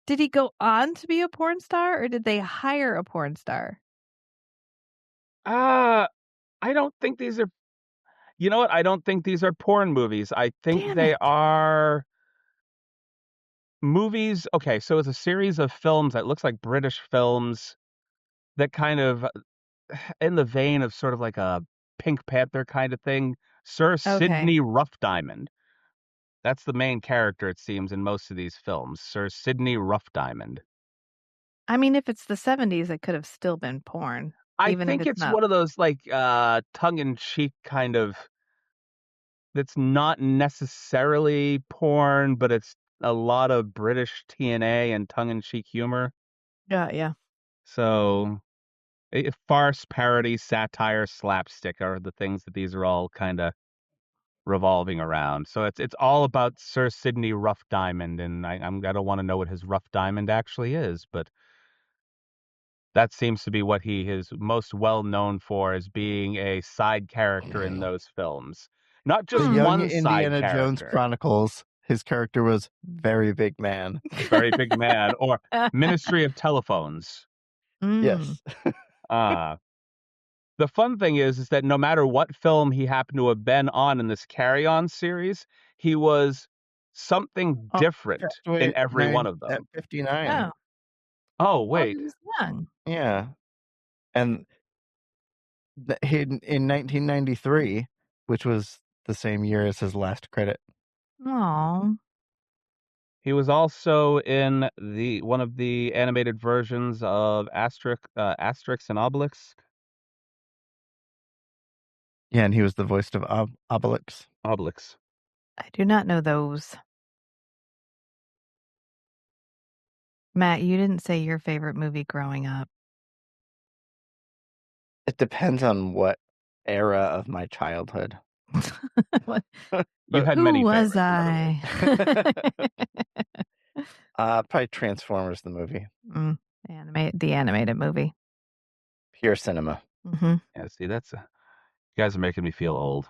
Did he go on to be a porn star, or did they hire a porn star? I don't think these are. You know what? I don't think these are porn movies. I think Damn they it. are movies. Okay, so it's a series of films that looks like British films that kind of in the vein of sort of like a Pink Panther kind of thing. Sir Sidney Rough Diamond. That's the main character, it seems, in most of these films. Sir Sidney Rough Diamond. I mean, if it's the 70s, it could have still been porn. I even think if it's not. one of those like tongue-in-cheek kind of. That's not necessarily porn, but it's a lot of British TNA and tongue-in-cheek humor. Yeah. So, farce, parody, satire, slapstick are the things that these are all kind of revolving around. So it's all about Sir Sidney Rough Diamond, and I don't want to know what his rough diamond actually is, but that seems to be what he is most well known for, as being a side character in those films. Not just The Young one side Indiana Jones character. Chronicles. His character was very big man. Very big man, or Ministry of Telephones. Yes. The fun thing is that no matter what film he happened to have been on in this Carry On series, he was something different in every one of them. At 59. Oh, wait. He was young. Yeah. And in 1993, which was the same year as his last credit. Aww. He was also in one of the animated versions of Asterix and Obelix. Yeah, and he was the voice of Obelix. Obelix. I do not know those. Matt, you didn't say your favorite movie growing up. It depends on what era of my childhood. What? You've had Who many was favorites, in other words. I? Probably Transformers the movie. The animated movie. Pure cinema. Mm-hmm. Yeah, see, you guys are making me feel old.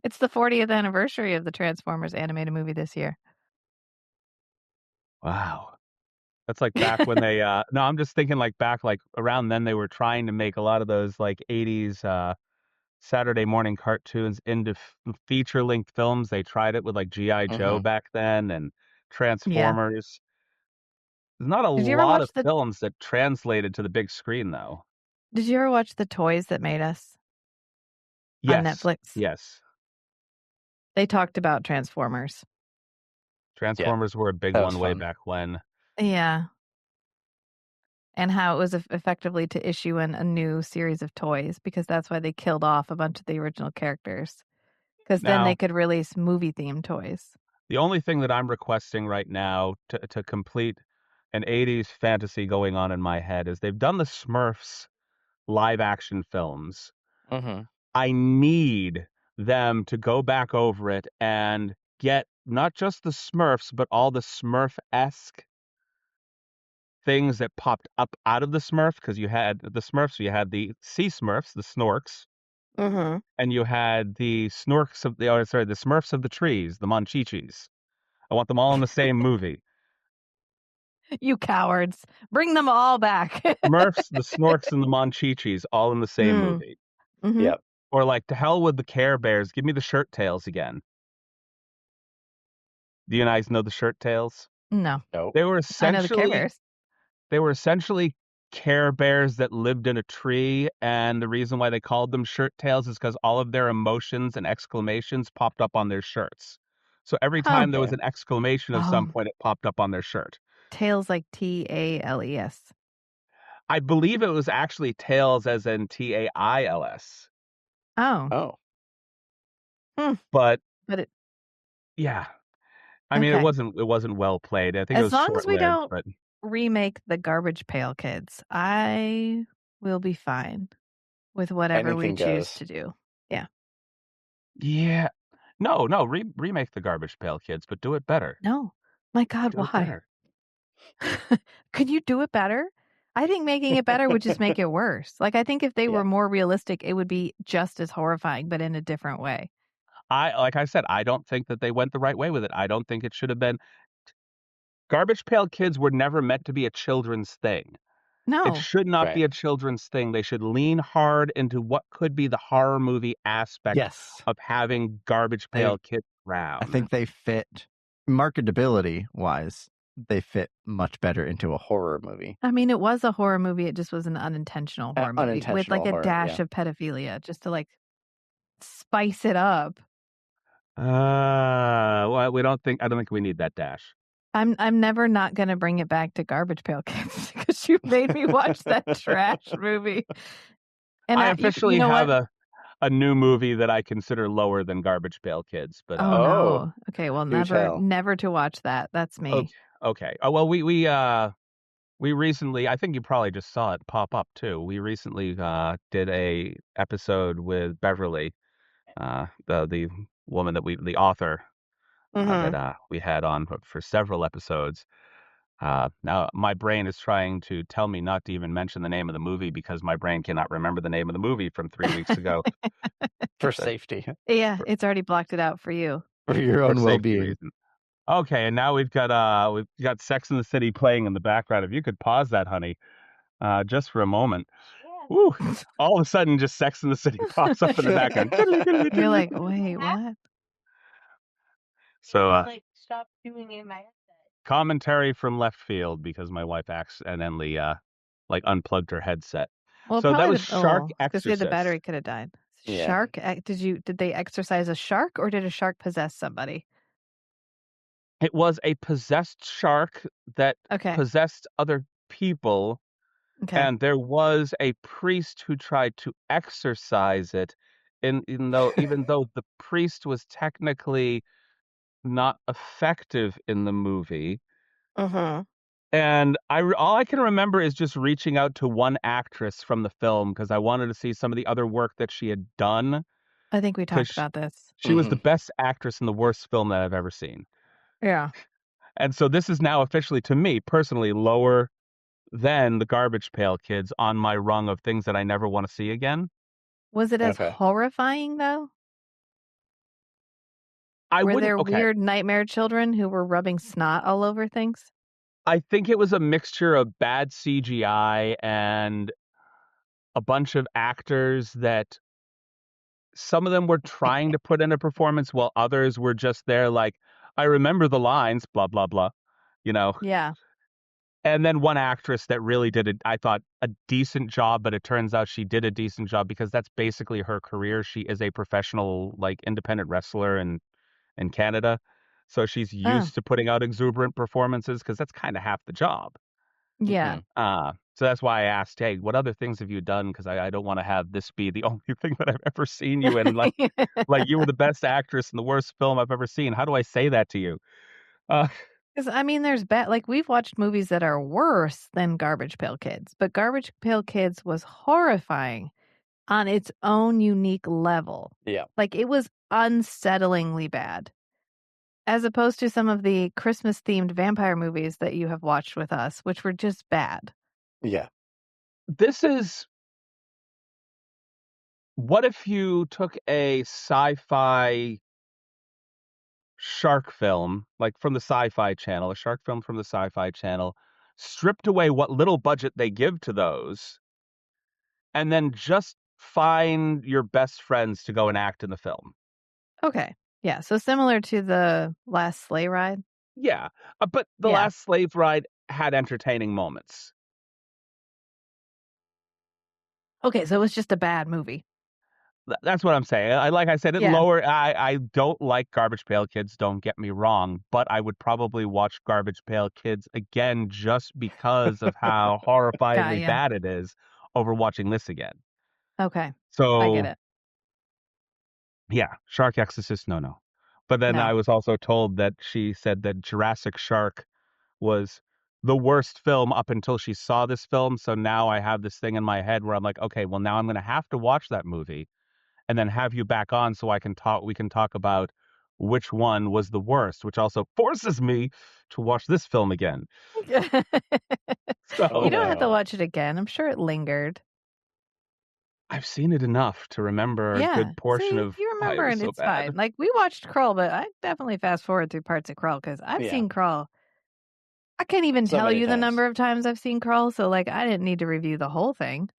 It's the 40th anniversary of the Transformers animated movie this year. Wow. That's like back when they no, I'm just thinking like back like around then they were trying to make a lot of those like 80s Saturday morning cartoons into feature-length films. They tried it with like G.I. Joe back then and Transformers. There's not a Did you ever lot watch of the films that translated to the big screen though. Did you ever watch The Toys That Made Us on Yes. Netflix? Yes. They talked about Transformers. Transformers were a big That was one way fun. back when. Yeah. And how it was effectively to issue a new series of toys because that's why they killed off a bunch of the original characters. Because then Now, they could release movie-themed toys. the only thing that I'm requesting right now to complete an 80s fantasy going on in my head is they've done the Smurfs live action films. Mm-hmm. I need them to go back over it and get not just the Smurfs, but all the Smurf-esque things that popped up out of the Smurf, because you had the Smurfs, you had the Sea Smurfs, the Snorks, Mm-hmm. and you had the the Smurfs of the trees, the Monchichis. I want them all in the same movie. You cowards. Bring them all back. Smurfs, the Snorks, and the Monchichis all in the same movie. Mm-hmm. Yep. Or like, to hell with the Care Bears. Give me the Shirt Tails again. Do you guys know the Shirt Tails? No. Nope. They were I know the Care essentially Bears. they were essentially Care Bears that lived in a tree, and the reason why they called them Shirt Tails is because all of their emotions and exclamations popped up on their shirts. So every time there was an exclamation of some point, it popped up on their shirt. Tails like Tales. I believe it was actually Tails as in Tails. Oh. But But it yeah. I mean, it Okay. wasn't well played. I think it As was long as we short-lived, don't but remake the Garbage Pail Kids, I will be fine with whatever we Anything choose goes. to do. Yeah. yeah. No, remake the Garbage Pail Kids, but do it better. No. My God, Do it why? better. Could you do it better? I think making it better would just make it worse. Like, I think if they were more realistic, it would be just as horrifying, but in a different way. Like I said, I don't think that they went the right way with it. I don't think it should have been. Garbage Pail Kids were never meant to be a children's thing. No. It should not be Right. a children's thing. They should lean hard into what could be the horror movie aspect Yes. of having Garbage Pail Kids around. I think they fit, marketability wise, they fit much better into a horror movie. I mean, it was a horror movie. It just was an unintentional horror movie with like a horror, dash of pedophilia just to like spice it up. Well, I don't think we need that dash. I'm never not going to bring it back to Garbage Pail Kids because you made me watch that trash movie. And I officially you know have what? a new movie that I consider lower than Garbage Pail Kids, but Oh no. Okay, well never to watch that. That's me. Okay. Oh well, we recently, I think you probably just saw it pop up too. We recently did a episode with Beverly, the woman the author that we had on for several episodes. Now my brain is trying to tell me not to even mention the name of the movie because my brain cannot remember the name of the movie from 3 weeks ago. For safety. Yeah, it's already blocked it out for you. For your own well-being. Reason. Okay, and now we've got Sex and the City playing in the background. If you could pause that, honey, just for a moment. Yeah. Woo! All of a sudden, just Sex and the City pops up in the background. You're like, wait, what? So, stop doing it in my headset. Commentary from left field because my wife accidentally unplugged her headset. Well, so that was Shark Exorcist. Because the battery could have died. Yeah. Shark? Did they exorcise a shark or did a shark possess somebody? It was a possessed shark that possessed other people. Okay. And there was a priest who tried to exorcise it, even though the priest was technically not effective in the movie. Mm-hmm. And all I can remember is just reaching out to one actress from the film because I wanted to see some of the other work that she had done. I think we talked Because about this. she was the best actress in the worst film that I've ever seen. Yeah. And so this is now officially, to me personally, lower than the Garbage Pail Kids on my rung of things that I never want to see again. Was it as Okay. horrifying, though? I Were wouldn't. there Okay. weird nightmare children who were rubbing snot all over things? I think it was a mixture of bad CGI and a bunch of actors that some of them were trying to put in a performance while others were just there like, I remember the lines, blah, blah, blah, you know. Yeah. And then one actress that really did, I thought, a decent job, but it turns out she did a decent job because that's basically her career. She is a professional, like, independent wrestler in Canada. So she's Oh, used to putting out exuberant performances because that's kind of half the job. yeah. So that's why I asked, hey, what other things have you done? Because I don't want to have this be the only thing that I've ever seen you in. Like you were the best actress in the worst film I've ever seen. How do I say that to you? Because, I mean, there's bad, like, we've watched movies that are worse than Garbage Pail Kids, but Garbage Pail Kids was horrifying on its own unique level. Yeah. Like, it was unsettlingly bad, as opposed to some of the Christmas themed vampire movies that you have watched with us, which were just bad. Yeah. This is, what if you took a sci-fi shark film, like from the Sci-Fi Channel, a shark film from the Sci-Fi Channel, stripped away what little budget they give to those, and then just find your best friends to go and act in the film. Okay. Yeah. So similar to the last sleigh ride. Yeah, but The Yeah. Last Slave Ride had entertaining moments. Okay. So it was just a bad movie. That's what I'm saying. Like I said, it Yeah. lower. I don't like Garbage Pail Kids. Don't get me wrong, but I would probably watch Garbage Pail Kids again just because of how Got horrifyingly ya. bad it is over watching this again. Okay. I get So it. yeah, Shark Exorcist, no. But then No. I was also told that she said that Jurassic Shark was the worst film up until she saw this film. So now I have this thing in my head where I'm like, okay, well now I'm going to have to watch that movie and then have you back on so we can talk about which one was the worst, which also forces me to watch this film again. You So Oh, don't have to no. watch it again. I'm sure it lingered. I've seen it enough to remember a Yeah. good portion See, of you why it remember was and so it's bad. fine. Like, we watched Krull, but I definitely fast forward through parts of Krull because I've Yeah. seen Krull. I can't even So tell many you the times. number of times I've seen Krull, so, like, I didn't need to review the whole thing.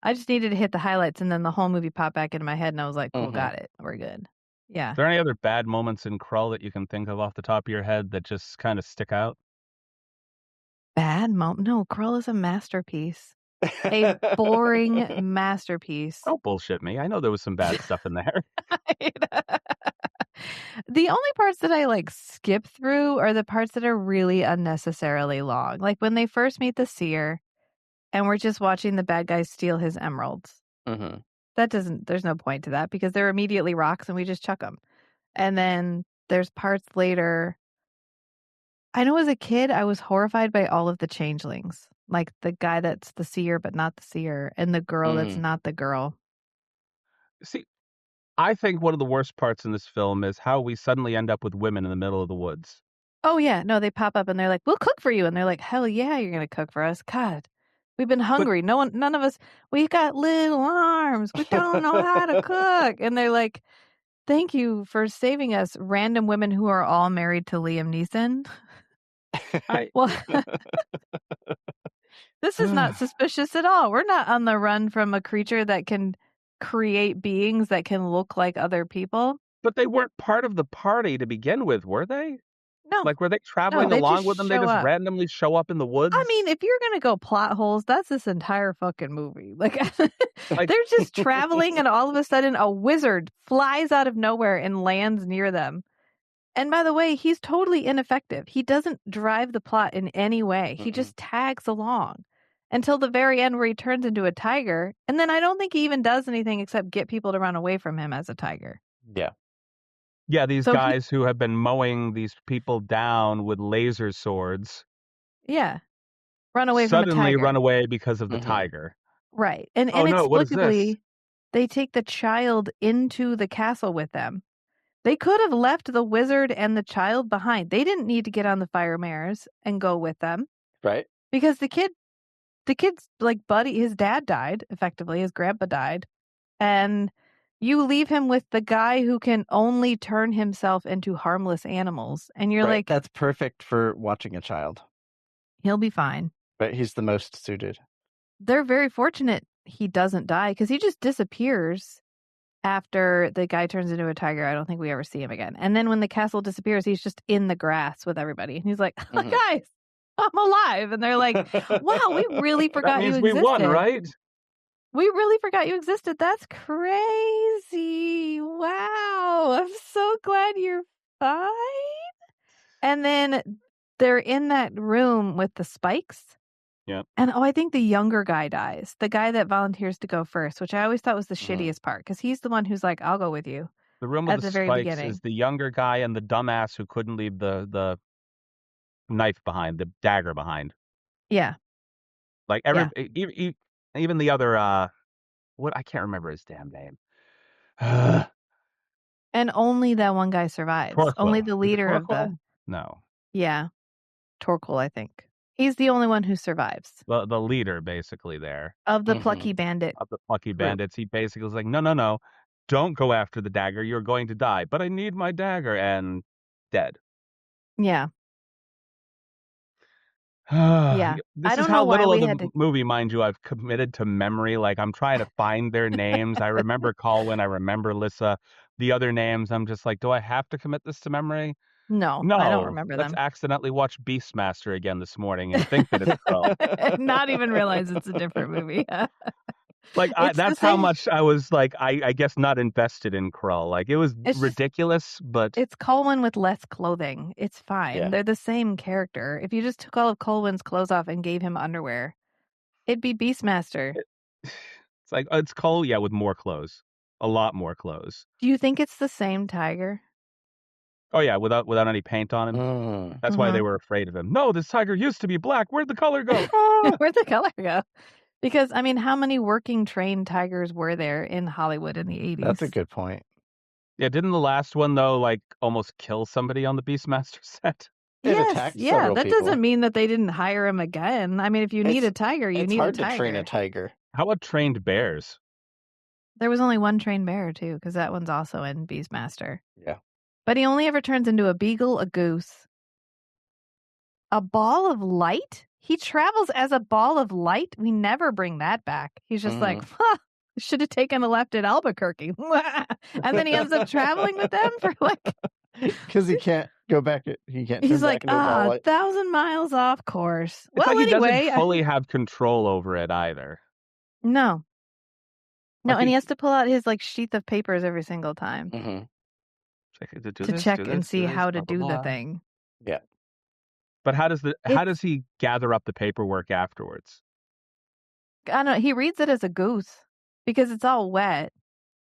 I just needed to hit the highlights, and then the whole movie popped back into my head, and I was like, cool, got it. We're good. Yeah. Are there any other bad moments in Krull that you can think of off the top of your head that just kind of stick out? Bad moment? No, Krull is a masterpiece. A boring masterpiece. Don't bullshit me. I know there was some bad stuff in there. The only parts that I like skip through are the parts that are really unnecessarily long. Like when they first meet the seer and we're just watching the bad guy steal his emeralds. There's no point to that because they're immediately rocks and we just chuck them. And then there's parts later. I know as a kid, I was horrified by all of the changelings. Like the guy that's the seer, but not the seer, and the girl that's not the girl. See, I think one of the worst parts in this film is how we suddenly end up with women in the middle of the woods. Oh, yeah. No, they pop up and they're like, we'll cook for you. And they're like, hell yeah, you're going to cook for us. God, we've been hungry. None of us, we got little arms. We don't know how to cook. And they're like, thank you for saving us, random women who are all married to Liam Neeson. Well, this is not suspicious at all. We're not on the run from a creature that can create beings that can look like other people. But they weren't part of the party to begin with, were they? No. Like, were they traveling they along just with them? They show just up. randomly show up in the woods? I mean, if you're going to go plot holes, that's this entire fucking movie. Like, Like- they're just traveling and all of a sudden a wizard flies out of nowhere and lands near them. And by the way, he's totally ineffective. He doesn't drive the plot in any way. He just tags along until the very end where he turns into a tiger. And then I don't think he even does anything except get people to run away from him as a tiger. Yeah. Yeah, these So guys who have been mowing these people down with laser swords. Yeah. Run away from a Suddenly tiger. run away because of the Mhm. tiger. Right. And Oh, no, what is this? inexplicably, they take the child into the castle with them. They could have left the wizard and the child behind. They didn't need to get on the fire mares and go with them Right? because the kid's like buddy, his dad died, effectively, his grandpa died. And you leave him with the guy who can only turn himself into harmless animals. And you're Right. like, That's perfect for watching a child. he'll be fine. But he's the most suited. They're very fortunate he doesn't die because he just disappears after the guy turns into a tiger. I don't think we ever see him again. And then when the castle disappears, he's just in the grass with everybody. And he's like, Mhm. guys, I'm alive. And they're like, wow, we really That forgot you means we existed. won, right? We really forgot you existed. That's crazy. Wow. I'm so glad you're fine. And then they're in that room with the spikes. Yeah. And I think the younger guy dies. The guy that volunteers to go first, which I always thought was the Mhm. shittiest part because he's the one who's like, I'll go with you. The room At with the the very spikes beginning. is the younger guy and the dumbass who couldn't leave the knife behind, the dagger behind. Yeah. Like even the other what I can't remember his damn name. And only that one guy survives. Torquil. Only the Is it leader of the. Torquil? No. Yeah. Torquil, I think. He's the only one who survives. The leader basically there Of the Mhm. plucky bandit. of the plucky Group. bandits. He basically was like, no. Don't go after the dagger. You're going to die. But I need my dagger. And dead. Yeah. Yeah. This I is don't how know why little of we the had to. movie, mind you, I've committed to memory. Like, I'm trying to find their names. I remember Colwyn. I remember Lissa. The other names, I'm just like, do I have to commit this to memory? No, No. I don't remember Let's them. accidentally watch Beastmaster again this morning and think that it's Krull. Not even realize it's a different movie. Like, It's the that's how same- much I was, like, I guess not invested in Krull. Like, it was It's just- ridiculous, but It's Colwyn with less clothing. It's fine. Yeah. They're the same character. If you just took all of Colwyn's clothes off and gave him underwear, it'd be Beastmaster. it's like, it's Krull, yeah, with more clothes. A lot more clothes. Do you think it's the same tiger? Oh, yeah, without any paint on him. Mm. That's why they were afraid of him. No, this tiger used to be black. Where'd the color go? Where'd the color go? Because, I mean, how many working trained tigers were there in Hollywood in the 80s? That's a good point. Yeah, didn't the last one, though, like, almost kill somebody on the Beastmaster set? It Yes, attacked yeah, several that people. doesn't mean that they didn't hire him again. I mean, if you need a tiger, you It's need a hard tiger. to train a tiger. How about trained bears? There was only one trained bear, too, because that one's also in Beastmaster. Yeah. But he only ever turns into a beagle, a goose. A ball of light? He travels as a ball of light? We never bring that back. He's just like, should have taken a left at Albuquerque. And then he ends up traveling with them for like... Because he can't go back. He can't turn He's back like, into a ball light. 1,000 miles off course. It's like he anyway, doesn't fully have control over it either. No. No, Like and he has to pull out his like sheath of papers every single time Mm-hmm. to check and see how to do the thing. Yeah. But how does he gather up the paperwork afterwards? I don't know. He reads it as a goose because it's all wet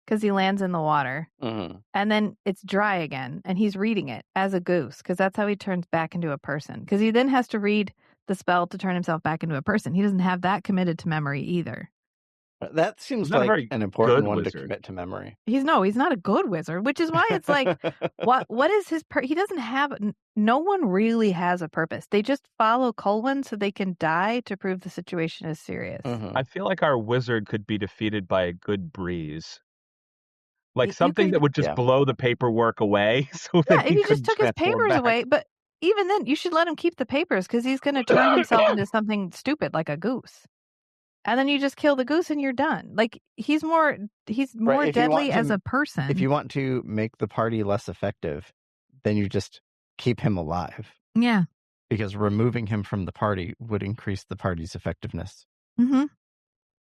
because he lands in the water. Mm-hmm. And then it's dry again. And he's reading it as a goose because that's how he turns back into a person. Because he then has to read the spell to turn himself back into a person. He doesn't have that committed to memory either. That seems not a like very an important good one wizard. to commit to memory. He's not a good wizard, which is why it's like, what is his he doesn't have, no one really has a purpose. They just follow Colwyn so they can die to prove the situation is serious. Mhm. I feel like our wizard could be defeated by a good breeze. Like You something could- that would just Yeah. blow the paperwork away. So Yeah, that if he you just couldn't took his transform papers back. away, but even then, you should let him keep the papers because he's going to turn himself into something stupid like a goose. And then you just kill the goose and you're done. Like he's more if you deadly want as to- a person. If you want to make the party less effective, then you just keep him alive. Yeah. Because removing him from the party would increase the party's effectiveness. Mm-hmm.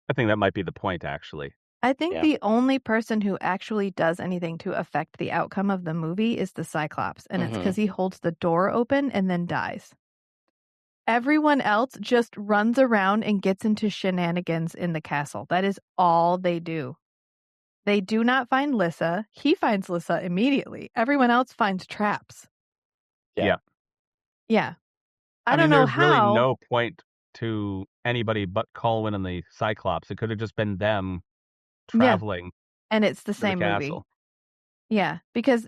I think that might be the point, actually. I think Yeah. the only person who actually does anything to affect the outcome of the movie is the Cyclops. And it's Mhm. because he holds the door open and then dies. Everyone else just runs around and gets into shenanigans in the castle. That is all they do. They do not find Lissa. He finds Lissa immediately. Everyone else finds traps. Yeah. Yeah. I don't mean, know there's really how. no point to anybody but Colwyn and the Cyclops. It could have just been them traveling And it's the to the same movie. castle. Yeah,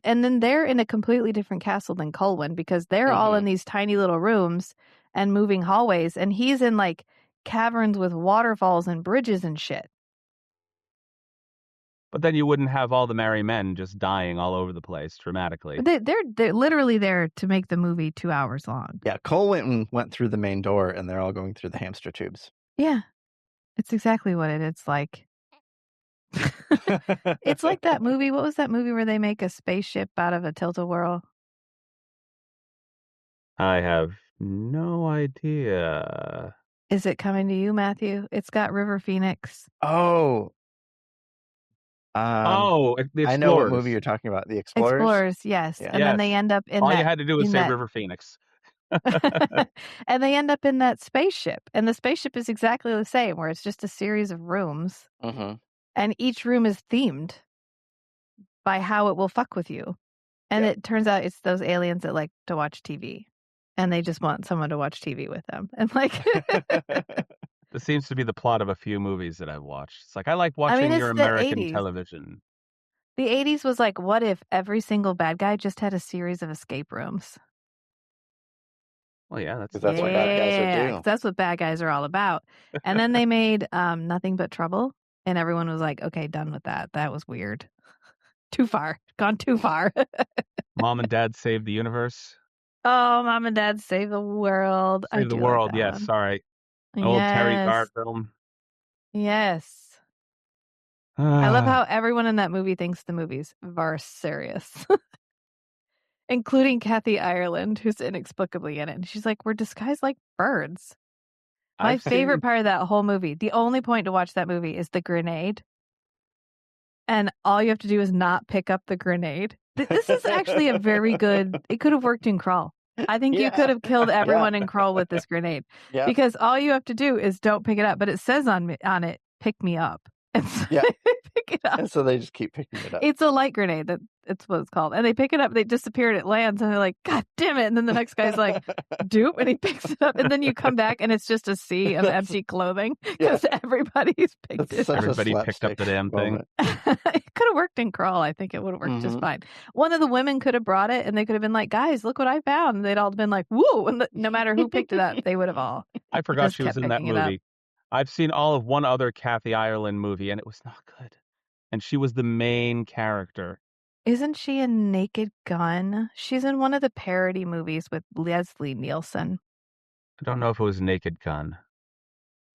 and then they're in a completely different castle than Colwyn because they're all in these tiny little rooms and moving hallways, and he's in like caverns with waterfalls and bridges and shit. But then you wouldn't have all the merry men just dying all over the place dramatically. They're literally there to make the movie 2 hours long. Yeah, Cole went through the main door, and they're all going through the hamster tubes. Yeah, it's exactly what it's like. It's like that movie. What was that movie where they make a spaceship out of a tilt-a-whirl? I have no idea. Is it coming to you, Matthew? It's got River Phoenix. Oh. The Explorers. I know what movie you're talking about. The Explorers? Explorers, yes. Yeah. And then they end up in all that... you had to do was say River Phoenix. And they end up in that spaceship. And the spaceship is exactly the same, where it's just a series of rooms. And each room is themed by how it will fuck with you. And it turns out it's those aliens that like to watch TV. And they just want someone to watch TV with them. And like... This seems to be the plot of a few movies that I've watched. It's like, I like watching your American television. The 80s was like, what if every single bad guy just had a series of escape rooms? Well, yeah, that's what bad guys are. That's what bad guys are all about. And then they made Nothing But Trouble, and everyone was like, okay, done with that. That was weird. Too far. Gone too far. Mom and Dad Save the Universe. Oh, Mom and Dad Save the World. Save the World, like yes. One. Sorry. Old Terry Garr film. Yes. I love how everyone in that movie thinks the movie's serious. Including Kathy Ireland, who's inexplicably in it. And she's like, we're disguised like birds. My favorite part of that whole movie, the only point to watch that movie is the grenade. And all you have to do is not pick up the grenade. This is actually a very good... It could have worked in Krull. I think you could have killed everyone in Krull with this grenade. Because all you have to do is don't pick it up. But it says on it, pick me up. And so they pick it up. And so they just keep picking it up. It's a light grenade. That's what it's called. And they pick it up. They disappear and it lands. And they're like, God damn it. And then the next guy's like, dupe. And he picks it up. And then you come back and it's just a sea of empty clothing. Because everybody's picked it up. Everybody picked up the damn thing. It could have worked in Krull. I think it would have worked just fine. One of the women could have brought it and they could have been like, guys, look what I found. And they'd all been like, whoa. And no matter who picked it up, they would have all. I forgot she was in that movie. I've seen all of one other Kathy Ireland movie, and it was not good. And she was the main character. Isn't she in Naked Gun? She's in one of the parody movies with Leslie Nielsen. I don't know if it was Naked Gun.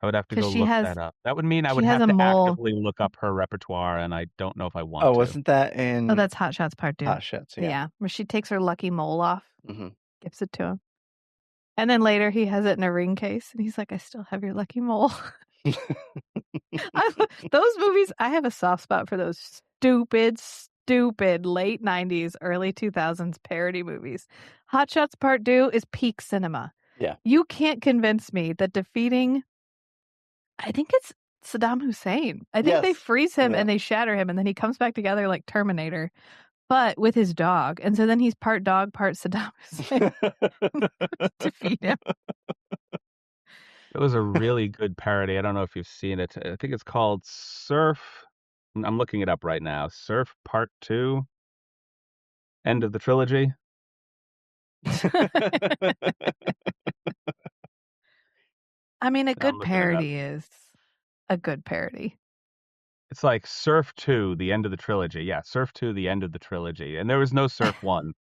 I would have to go look that up. That would mean I would have to actively look up her repertoire, and I don't know if I want to. Oh, wasn't that in... Oh, that's Hot Shots Part 2. Hot Shots, yeah. Where she takes her lucky mole off, gives it to him. And then later he has it in a ring case, and he's like, I still have your lucky mole. Those movies, I have a soft spot for those stupid late 90s, early 2000s parody movies. Hot Shots Part 2 is peak cinema. Yeah. You can't convince me that defeating, I think it's Saddam Hussein. I think they freeze him and they shatter him, and then he comes back together like Terminator, but with his dog. And so then he's part dog, part Saddam Hussein. Defeat him. It was a really good parody. I don't know if you've seen it. I think it's called Surf. I'm looking it up right now. Surf Part 2. End of the trilogy. I mean, a good parody is a good parody. It's like Surf 2, the end of the trilogy. Yeah, Surf 2, the end of the trilogy. And there was no Surf 1.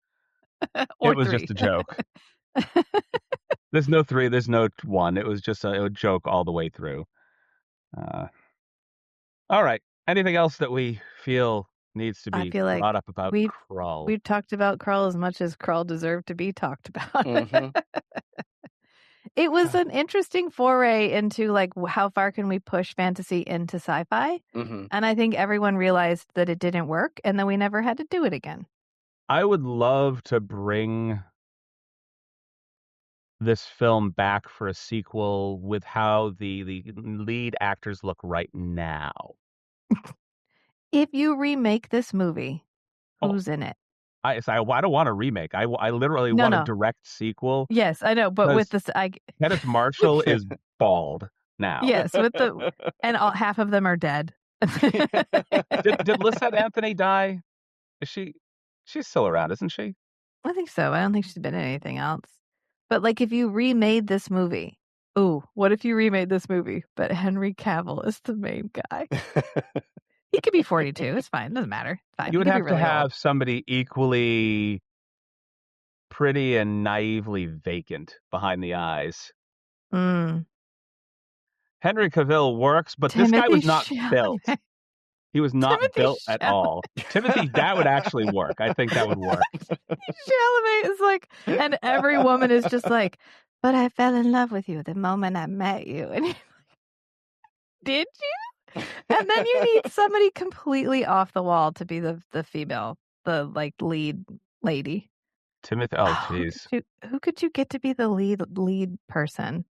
It was 3. just a joke. There's no 3, there's no 1. It was just a joke all the way through. All right. Anything else that we feel needs to be brought up about Krull? We've talked about Krull as much as Krull deserved to be talked about. It was an interesting foray into like how far can we push fantasy into sci-fi? And I think everyone realized that it didn't work, and then we never had to do it again. I would love to bring this film back for a sequel with how the lead actors look right now. If you remake this movie, who's in it? I don't want a remake. I literally No, want a no. direct sequel. Yes, I know, but with Because this, Kenneth Marshall is bald now. yes, and half of them are dead. Did Lisette Anthony die? Is she's still around, isn't she? I think so. I don't think she's been in anything else. But like, if you remade this movie, what if you remade this movie, but Henry Cavill is the main guy? He could be 42. It's fine. Doesn't matter. It's fine. You He would could be have to really have old. somebody equally pretty and naively vacant behind the eyes. Mm. Henry Cavill works, but this guy Timothy was not built. Chalamet. He was not Timothy built at all. Timothy, that would actually work. I think that would work. Chalamet is like, and every woman is just like, but I fell in love with you the moment I met you. And you're like, did you? And then you need somebody completely off the wall to be the female, the like lead lady. Timothy, oh jeez. Who could you get to be the lead person?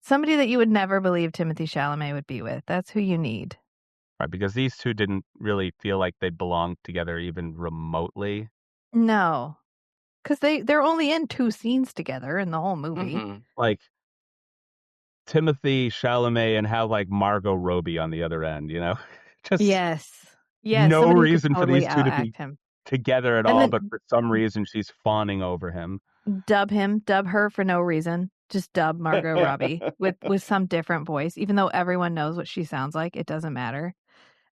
Somebody that you would never believe Timothy Chalamet would be with. That's who you need. Right, because these two didn't really feel like they belonged together even remotely. No. Because they're only in 2 scenes together in the whole movie. Mm-hmm. Like Timothy Chalamet and have like Margot Robbie on the other end, just Yes. no reason for totally these two to be him. together at And all, then but for some reason she's fawning over him. dub her for no reason. Just dub Margot Robbie with some different voice, even though everyone knows what she sounds like. It doesn't matter.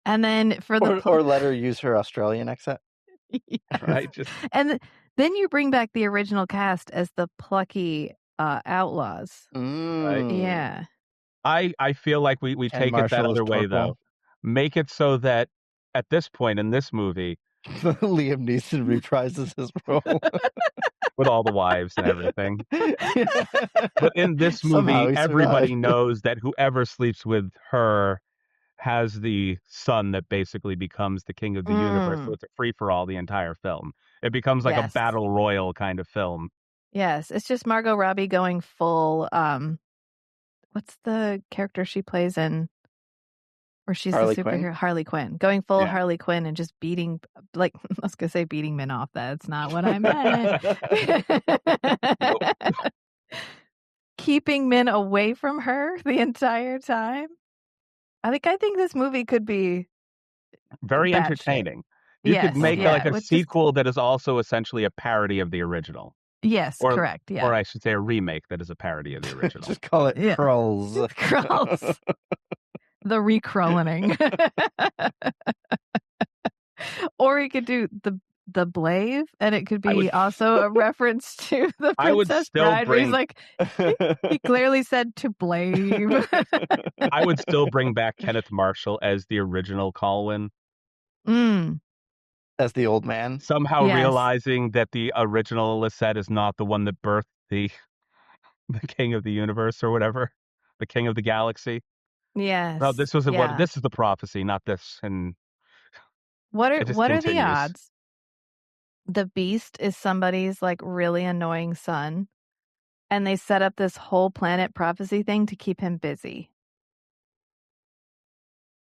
And then for or let her use her Australian accent. Yes. Right? Just And then you bring back the original cast as the plucky outlaws. right. Yeah. I feel like we take it that other way though. Make it so that at this point in this movie, Liam Neeson reprises his role with all the wives and everything. But in this movie, everybody knows that whoever sleeps with her has the son that basically becomes the king of the universe. So it's a free for all the entire film. It becomes like a battle royal kind of film. Yes, it's just Margot Robbie going full. What's the character she plays in? Where she's Harley the superhero, Quinn? Harley Quinn, going full Yeah. Harley Quinn and just beating, like I was gonna say beating men off. That's not what I meant. Keeping men away from her the entire time. I think this movie could be very entertaining. You could make like a sequel that is also essentially a parody of the original. Yes, correct. Yeah. Or I should say a remake that is a parody of the original. Just call it Krulls. Krulls. The recrolling. Or he could do the Blave, and it could be also a reference to the Princess Bride, where he's like, he clearly said to blave. I would still bring back Kenneth Marshall as the original Colwyn. As the old man. Somehow realizing that the original Lisette is not the one that birthed the king of the universe or whatever, the king of the galaxy. Yes. No, this was this is the prophecy, not this. And what are the odds? The Beast is somebody's like really annoying son, and they set up this whole planet prophecy thing to keep him busy.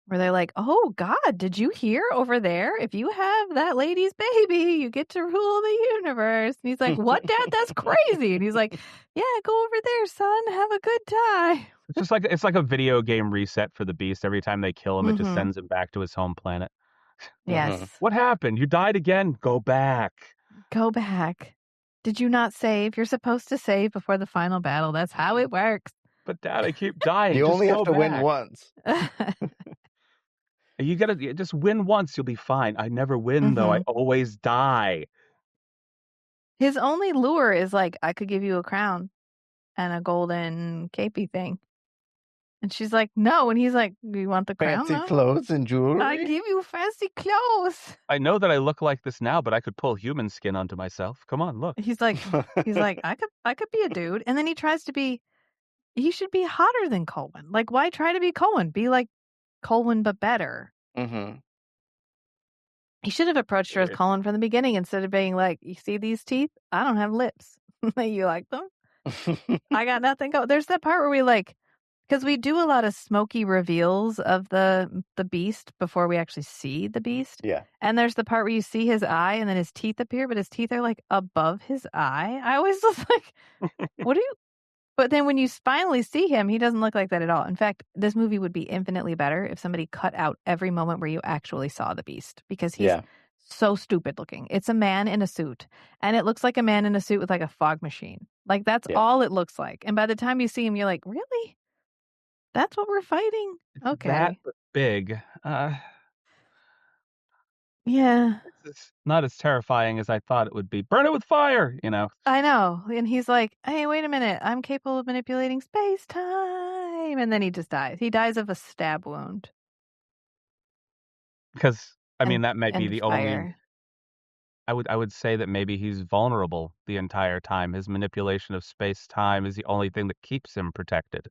Where they're like, oh God, did you hear over there? If you have that lady's baby, you get to rule the universe. And he's like, what, Dad? That's crazy. And he's like, yeah, go over there, son. Have a good time. It's like a video game reset for the Beast. Every time they kill him, it just sends him back to his home planet. Yes. What happened? You died again? Go back. Go back. Did you not save? You're supposed to save before the final battle. That's how it works. But Dad, I keep dying. You only have to win once. You gotta just win once. You'll be fine. I never win though. I always die. His only lure is like, I could give you a crown and a golden capey thing. And she's like, no. And he's like, you want the crown? Fancy clothes and jewelry? I give you fancy clothes. I know that I look like this now, but I could pull human skin onto myself. Come on, look. He's like, I could be a dude. And then he tries to be, he should be hotter than Colwyn. Like, why try to be Colwyn? Be like Colwyn, but better. He should have approached her as Colwyn from the beginning instead of being like, you see these teeth? I don't have lips. You like them? I got nothing. There's that part where we like, Because we do a lot of smoky reveals of the beast before we actually see the beast. Yeah. And there's the part where you see his eye and then his teeth appear, but his teeth are like above his eye. I always was like, what are you? But then when you finally see him, he doesn't look like that at all. In fact, this movie would be infinitely better if somebody cut out every moment where you actually saw the beast because he's so stupid looking. It's a man in a suit, and it looks like a man in a suit with like a fog machine. Like that's all it looks like. And by the time you see him, you're like, really? That's what we're fighting? That Okay. big. Yeah. It's not as terrifying as I thought it would be. Burn it with fire, you know. I know. And he's like, hey, wait a minute. I'm capable of manipulating space-time. And then he just dies. He dies of a stab wound. Because, I mean, And- that might be and the only... fire. I would say that maybe he's vulnerable the entire time. His manipulation of space-time is the only thing that keeps him protected.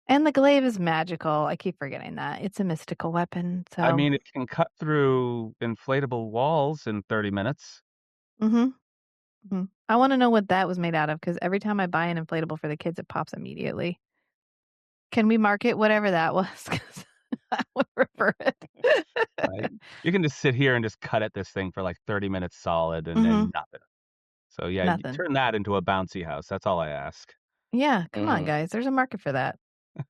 And the glaive is magical. I keep forgetting that. It's a mystical weapon. So I mean, it can cut through inflatable walls in 30 minutes. I want to know what that was made out of because every time I buy an inflatable for the kids, it pops immediately. Can we market whatever that was? Because I would prefer it. Right? You can just sit here and just cut at this thing for like 30 minutes solid and then nothing. So yeah, Nothing. turn that into a bouncy house. That's all I ask. Yeah, come on, guys. There's a market for that.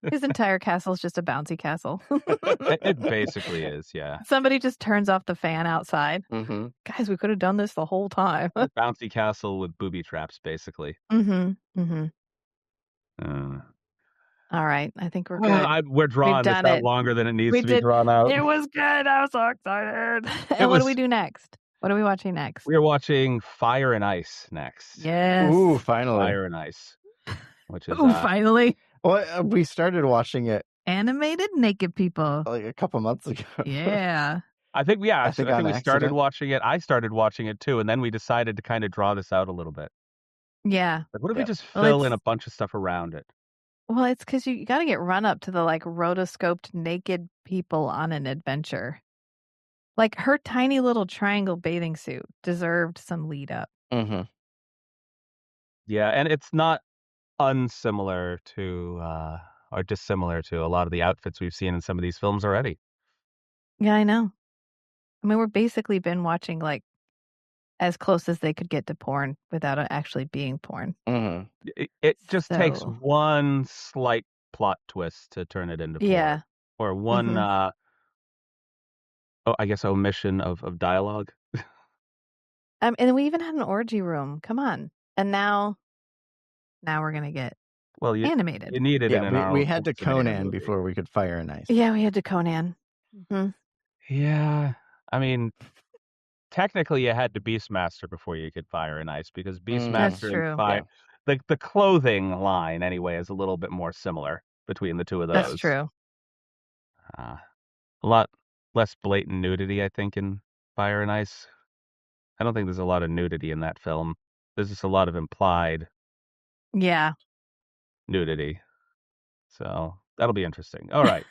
His entire castle is just a bouncy castle. It basically is, yeah. Somebody just turns off the fan outside. Guys, we could have done this the whole time. Bouncy castle with booby traps, basically. All right, I think we're good. We're drawing this out longer than it needs to be drawn out. It was good. I was so excited. And what do we do next? What are we watching next? We are watching Fire and Ice next. Yes. Ooh, finally. Fire and Ice. Which is finally. Well, we started watching it. Animated naked people. Like a couple months ago. Yeah. I think we started accident. watching it. I started watching it too, and then we decided to kind of draw this out a little bit. Yeah. Like, what if we just fill in a bunch of stuff around it? Well, it's because you got to get run up to the like rotoscoped naked people on an adventure. Like her tiny little triangle bathing suit deserved some lead up. Yeah, and it's not unsimilar to or dissimilar to a lot of the outfits we've seen in some of these films already. Yeah, I know. I mean, we're basically been watching like as close as they could get to porn without it actually being porn. It just takes one slight plot twist to turn it into porn. Or one I guess omission of dialogue. And we even had an orgy room. Come on. And now we're gonna get animated. You needed it in we had to Conan before we could Fire and Ice. Yeah, we had to Conan. Yeah, I mean, technically you had to Beastmaster before you could Fire and Ice because Beastmaster and Fire, the clothing line anyway is a little bit more similar between the two of those. That's true. A lot less blatant nudity, I think, in Fire and Ice. I don't think there's a lot of nudity in that film. There's just a lot of implied nudity. So that'll be interesting. All right.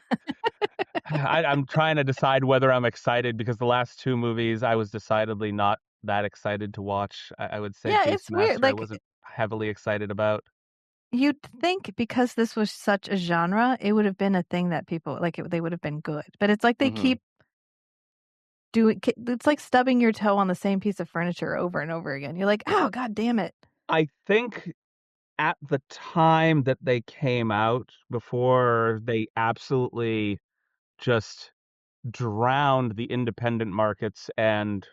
I'm trying to decide whether I'm excited because the last two movies I was decidedly not that excited to watch. I would say it's weird. Beastmaster Like, I wasn't heavily excited about. You'd think because this was such a genre, it would have been a thing that people like. They would have been good, but it's like they keep doing. It's like stubbing your toe on the same piece of furniture over and over again. You're like, oh god damn it! I think at the time that they came out, before they absolutely just drowned the independent markets and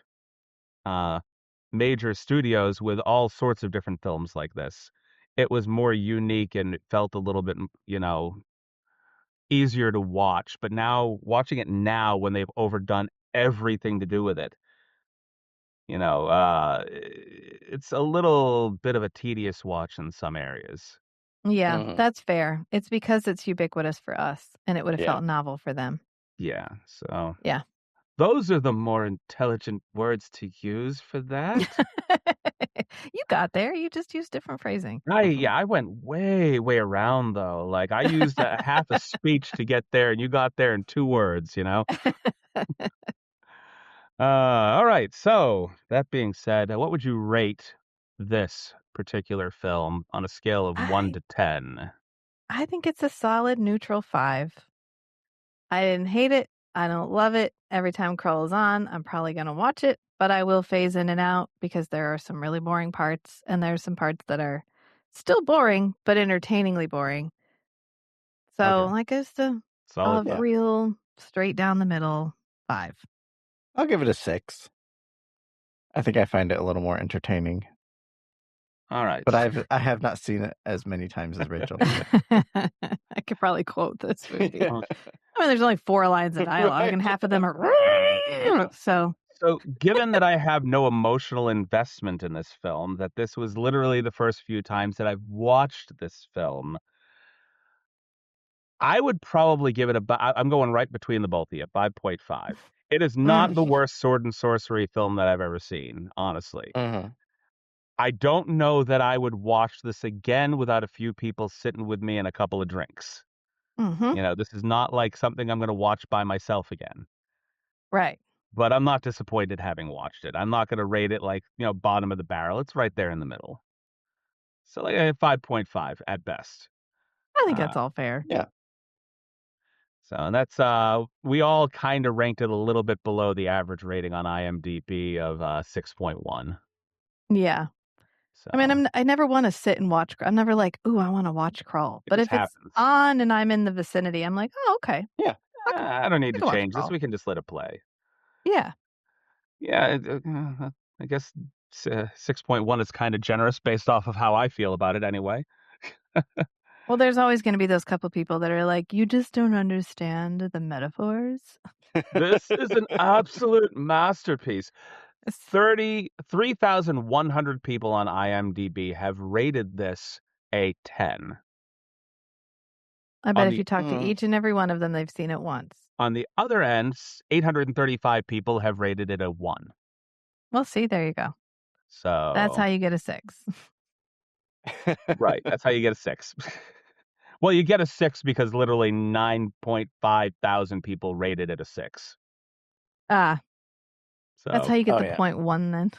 major studios with all sorts of different films like this, it was more unique and it felt a little bit, easier to watch. But now, watching it now when they've overdone everything to do with it, it's a little bit of a tedious watch in some areas. Yeah, that's fair. It's because it's ubiquitous for us, and it would have felt novel for them. Yeah, so yeah, those are the more intelligent words to use for that. You got there. You just used different phrasing. I went way around though. Like I used half a speech to get there, and you got there in 2 words. All right. So that being said, what would you rate this particular film on a scale of 1 to 10? I think it's a solid neutral 5. I didn't hate it. I don't love it. Every time Krull is on, I'm probably going to watch it, but I will phase in and out because there are some really boring parts, and there's some parts that are still boring, but entertainingly boring. So, Okay. I guess I'll Solid. have real straight down the middle 5. I'll give it a 6. I think I find it a little more entertaining. All right. But I have not seen it as many times as Rachel. I could probably quote this movie. Yeah. I mean, there's only 4 lines of dialogue, Right. and half of them are so. So, given that I have no emotional investment in this film, that this was literally the first few times that I've watched this film, I would probably give it I'm going right between the both of you, 5.5. It is not the worst sword and sorcery film that I've ever seen, honestly. I don't know that I would watch this again without a few people sitting with me and a couple of drinks. Mhm. You know, this is not like something I'm going to watch by myself again. Right. But I'm not disappointed having watched it. I'm not going to rate it like, bottom of the barrel. It's right there in the middle. So like a 5.5 at best. I think that's all fair. Yeah. So and that's we all kind of ranked it a little bit below the average rating on IMDb of 6.1. Yeah. So I mean, I never want to sit and watch. I'm never like, ooh, I want to watch Krull. But just if it's happens. on and I'm in the vicinity, I'm like, oh, okay. Yeah. I don't need I to can watch change this. Krull. We can just let it play. Yeah. Yeah, I guess 6.1 is kind of generous based off of how I feel about it anyway. Well, there's always going to be those couple people that are like, you just don't understand the metaphors. This is an absolute masterpiece. 3,100 people on IMDb have rated this a 10. I bet On if the you talk to each and every one of them, they've seen it once. on the other end, 835 people have rated it a 1. Well, see, there you go. So That's how you get a 6. right, that's how you get a 6. Well, you get a 6 because literally 9.5 thousand people rated it a 6. That's So how you get the yeah. 0.1 then.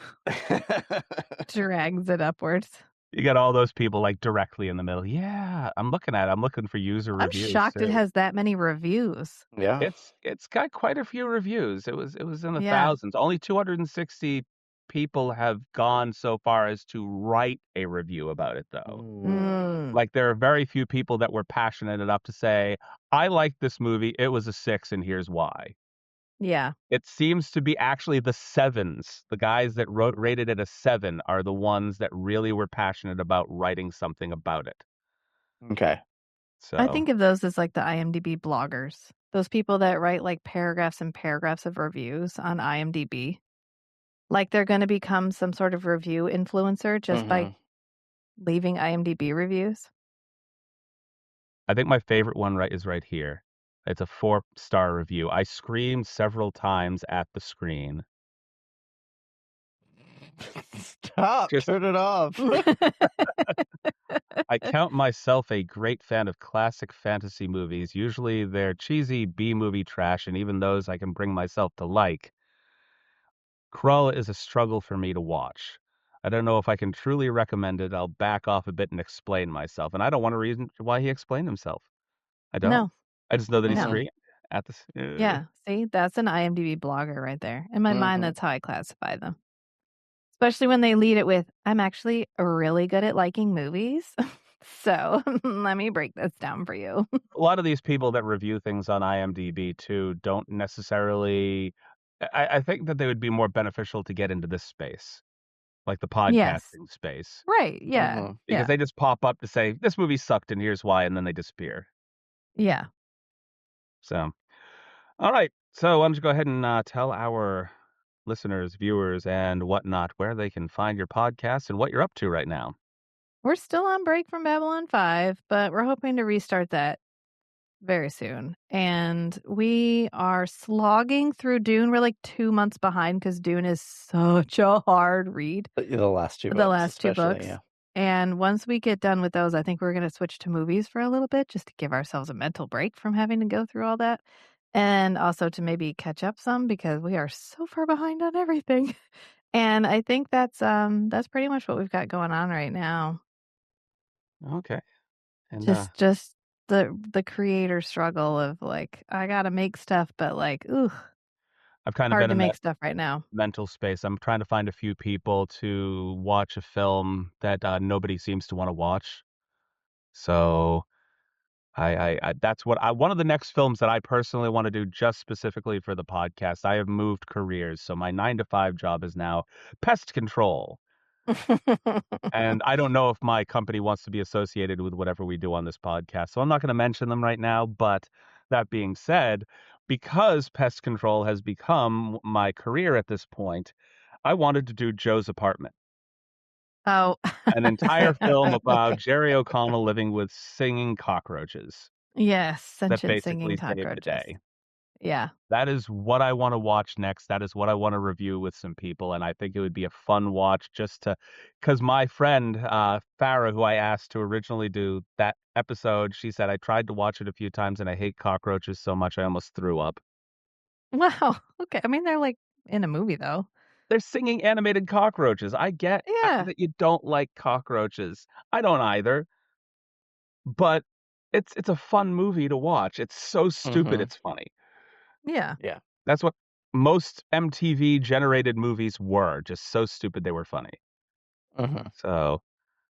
Drags it upwards. you get all those people like directly in the middle. Yeah, I'm looking for user I'm reviews. shocked too. it has that many reviews. Yeah. It's got quite a few reviews. It was in the Yeah. thousands. Only 260 people have gone so far as to write a review about it though. Like there are very few people that were passionate enough to say, I liked this movie. It was a 6 and here's why. Yeah. It seems to be actually the 7s. The guys that rated it a 7 are the ones that really were passionate about writing something about it. Okay. So I think of those as like the IMDb bloggers. Those people that write like paragraphs and paragraphs of reviews on IMDb. Like they're going to become some sort of review influencer just by leaving IMDb reviews. I think my favorite one is right here. It's a 4-star review. I screamed several times at the screen. Stop. Turn it off. I count myself a great fan of classic fantasy movies. Usually they're cheesy B-movie trash, and even those I can bring myself to like. Krull is a struggle for me to watch. I don't know if I can truly recommend it. I'll back off a bit and explain myself. And I don't want a reason why he explained himself. I don't. No. I just know that he No. screamed at this. Yeah. See, that's an IMDb blogger right there. In my mind, that's how I classify them. Especially when they lead it with, I'm actually really good at liking movies. So let me break this down for you. A lot of these people that review things on IMDb too don't necessarily. I think that they would be more beneficial to get into this space, like the podcasting space. Right. Yeah. Because they just pop up to say, this movie sucked and here's why, and then they disappear. Yeah. So, all right. So why don't you go ahead and tell our listeners, viewers, and whatnot where they can find your podcast and what you're up to right now. We're still on break from Babylon 5, but we're hoping to restart that very soon. And we are slogging through Dune. We're like 2 months behind because Dune is such a hard read. The last two books. The last 2 books. Yeah. And once we get done with those, I think we're going to switch to movies for a little bit just to give ourselves a mental break from having to go through all that. And also to maybe catch up some because we are so far behind on everything. And I think that's pretty much what we've got going on right now. Okay. And Just the creator struggle of like, I gotta make stuff, but like, ooh, I've kind of hard been to in make that stuff right now. mental space. I'm trying to find a few people to watch a film that nobody seems to want to watch. So that's what one of the next films that I personally want to do just specifically for the podcast. I have moved careers, so my 9 to 5 job is now pest control. And I don't know if my company wants to be associated with whatever we do on this podcast. So I'm not going to mention them right now. But that being said, because pest control has become my career at this point, I wanted to do Joe's Apartment, Oh, an entire film about Jerry O'Connell living with singing cockroaches yes, that sentient singing basically saved the cockroaches. day. Yeah. That is what I want to watch next. That is what I want to review with some people. And I think it would be a fun watch just to, because my friend, Farah, who I asked to originally do that episode, she said, I tried to watch it a few times and I hate cockroaches so much I almost threw up. Wow. Okay. I mean, they're like in a movie though. They're singing animated cockroaches. I get Yeah. that you don't like cockroaches. I don't either. But it's a fun movie to watch. It's so stupid, Mhm. it's funny. Yeah. Yeah. That's what most MTV generated movies were, just so stupid they were funny. Mhm. So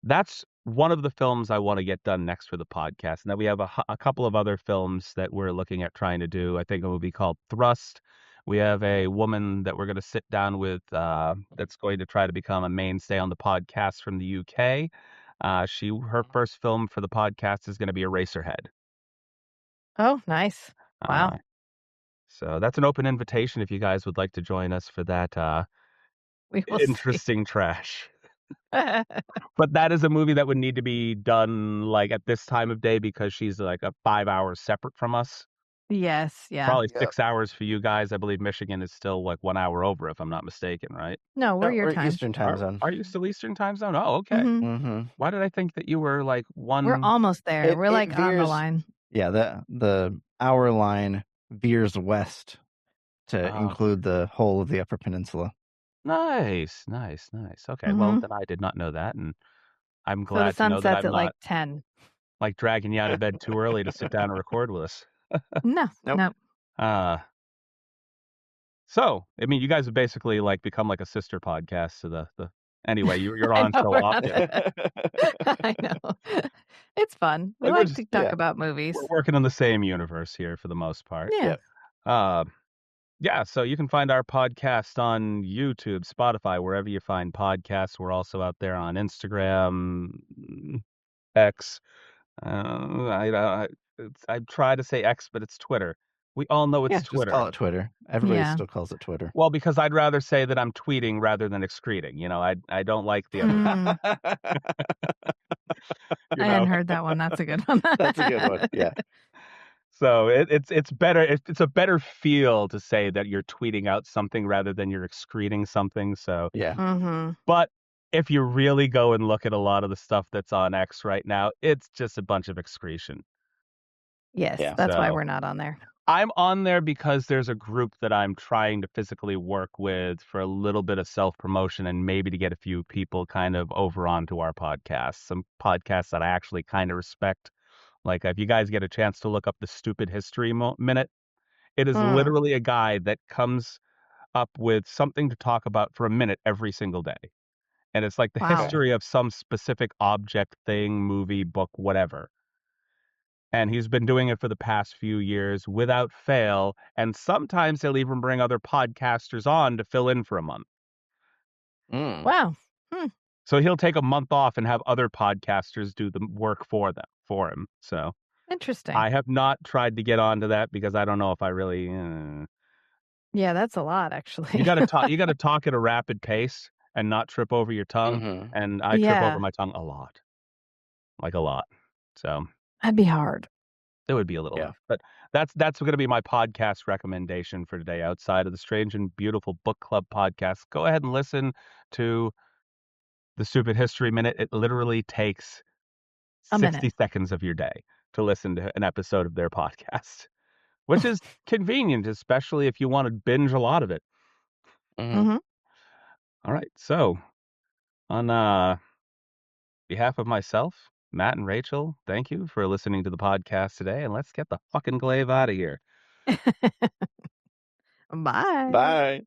that's one of the films I want to get done next for the podcast. And then we have a couple of other films that we're looking at trying to do. I think it will be called Thrust. We have a woman that we're going to sit down with that's going to try to become a mainstay on the podcast from the UK. Her first film for the podcast is going to be Eraserhead. Oh, nice. Wow. Uh, so that's an open invitation if you guys would like to join us for that We will see. interesting trash. But that is a movie that would need to be done like at this time of day because she's like 5 hours separate from us. Yes. Yeah. Probably Yep. 6 hours for you guys. I believe Michigan is still like 1 hour over, if I'm not mistaken, right? No, we're No, your we're time. Eastern time zone. Are you still Eastern time zone? Oh, okay. Mhm. Mm-hmm. Why did I think that you were like one? We're almost there. We're like on the veers- line. Yeah, the hour line veers west to Oh, include the whole of the Upper Peninsula. nice. Okay, well Mhm. then I did not know that, and I'm So the glad to sun know that sets I'm at like not 10. like dragging you out of bed too early to sit down and record with us. No. Nope. No. So, I mean, you guys have basically like become like a sister podcast to the. Anyway, you're I on know, so we're often. I know. It's fun. We Like, we're like just- to talk yeah. about movies. We're working in the same universe here for the most part. Yeah. Yep. Yeah, so you can find our podcast on YouTube, Spotify, wherever you find podcasts. We're also out there on Instagram, X. I try to say X, but it's Twitter. We all know it's Yeah, Twitter. just call it Twitter. Everybody Yeah. still calls it Twitter. Well, because I'd rather say that I'm tweeting rather than excreting. You know, I don't like the other. Mm, You I know? hadn't heard that one. That's a good one. That's a good one. Yeah. So it's better. It's a better feel to say that you're tweeting out something rather than you're excreting something. So, Yeah. Mm-hmm. but if you really go and look at a lot of the stuff that's on X right now, it's just a bunch of excretion. Yes, Yeah. that's why So- we're not on there. I'm on there because there's a group that I'm trying to physically work with for a little bit of self-promotion and maybe to get a few people kind of over onto our podcast. Some podcasts that I actually kind of respect. Like if you guys get a chance to look up the Stupid History Minute, it is Mm. literally a guy that comes up with something to talk about for a minute every single day. And it's like the Wow. history of some specific object, thing, movie, book, whatever. And he's been doing it for the past few years without fail. And sometimes he'll even bring other podcasters on to fill in for a month. Mm. Wow. So he'll take a month off and have other podcasters do the work for him. So Interesting. I have not tried to get onto that because I don't know if I really. Yeah, that's a lot actually. You got to talk. You got to talk at a rapid pace and not trip over your tongue. Mhm. And I trip Yeah. over my tongue a lot, like a lot. So That'd be hard. it would be a little Yeah. rough. But that's going to be my podcast recommendation for today. Outside of the Strange and Beautiful Book Club podcast, go ahead and listen to the Stupid History Minute. It literally takes A 60 minute. seconds of your day to listen to an episode of their podcast, which is convenient, especially if you want to binge a lot of it. Mhm. Mm-hmm. All right. So on behalf of myself, Matt and Rachel, thank you for listening to the podcast today, and let's get the fucking glaive out of here. Bye. Bye.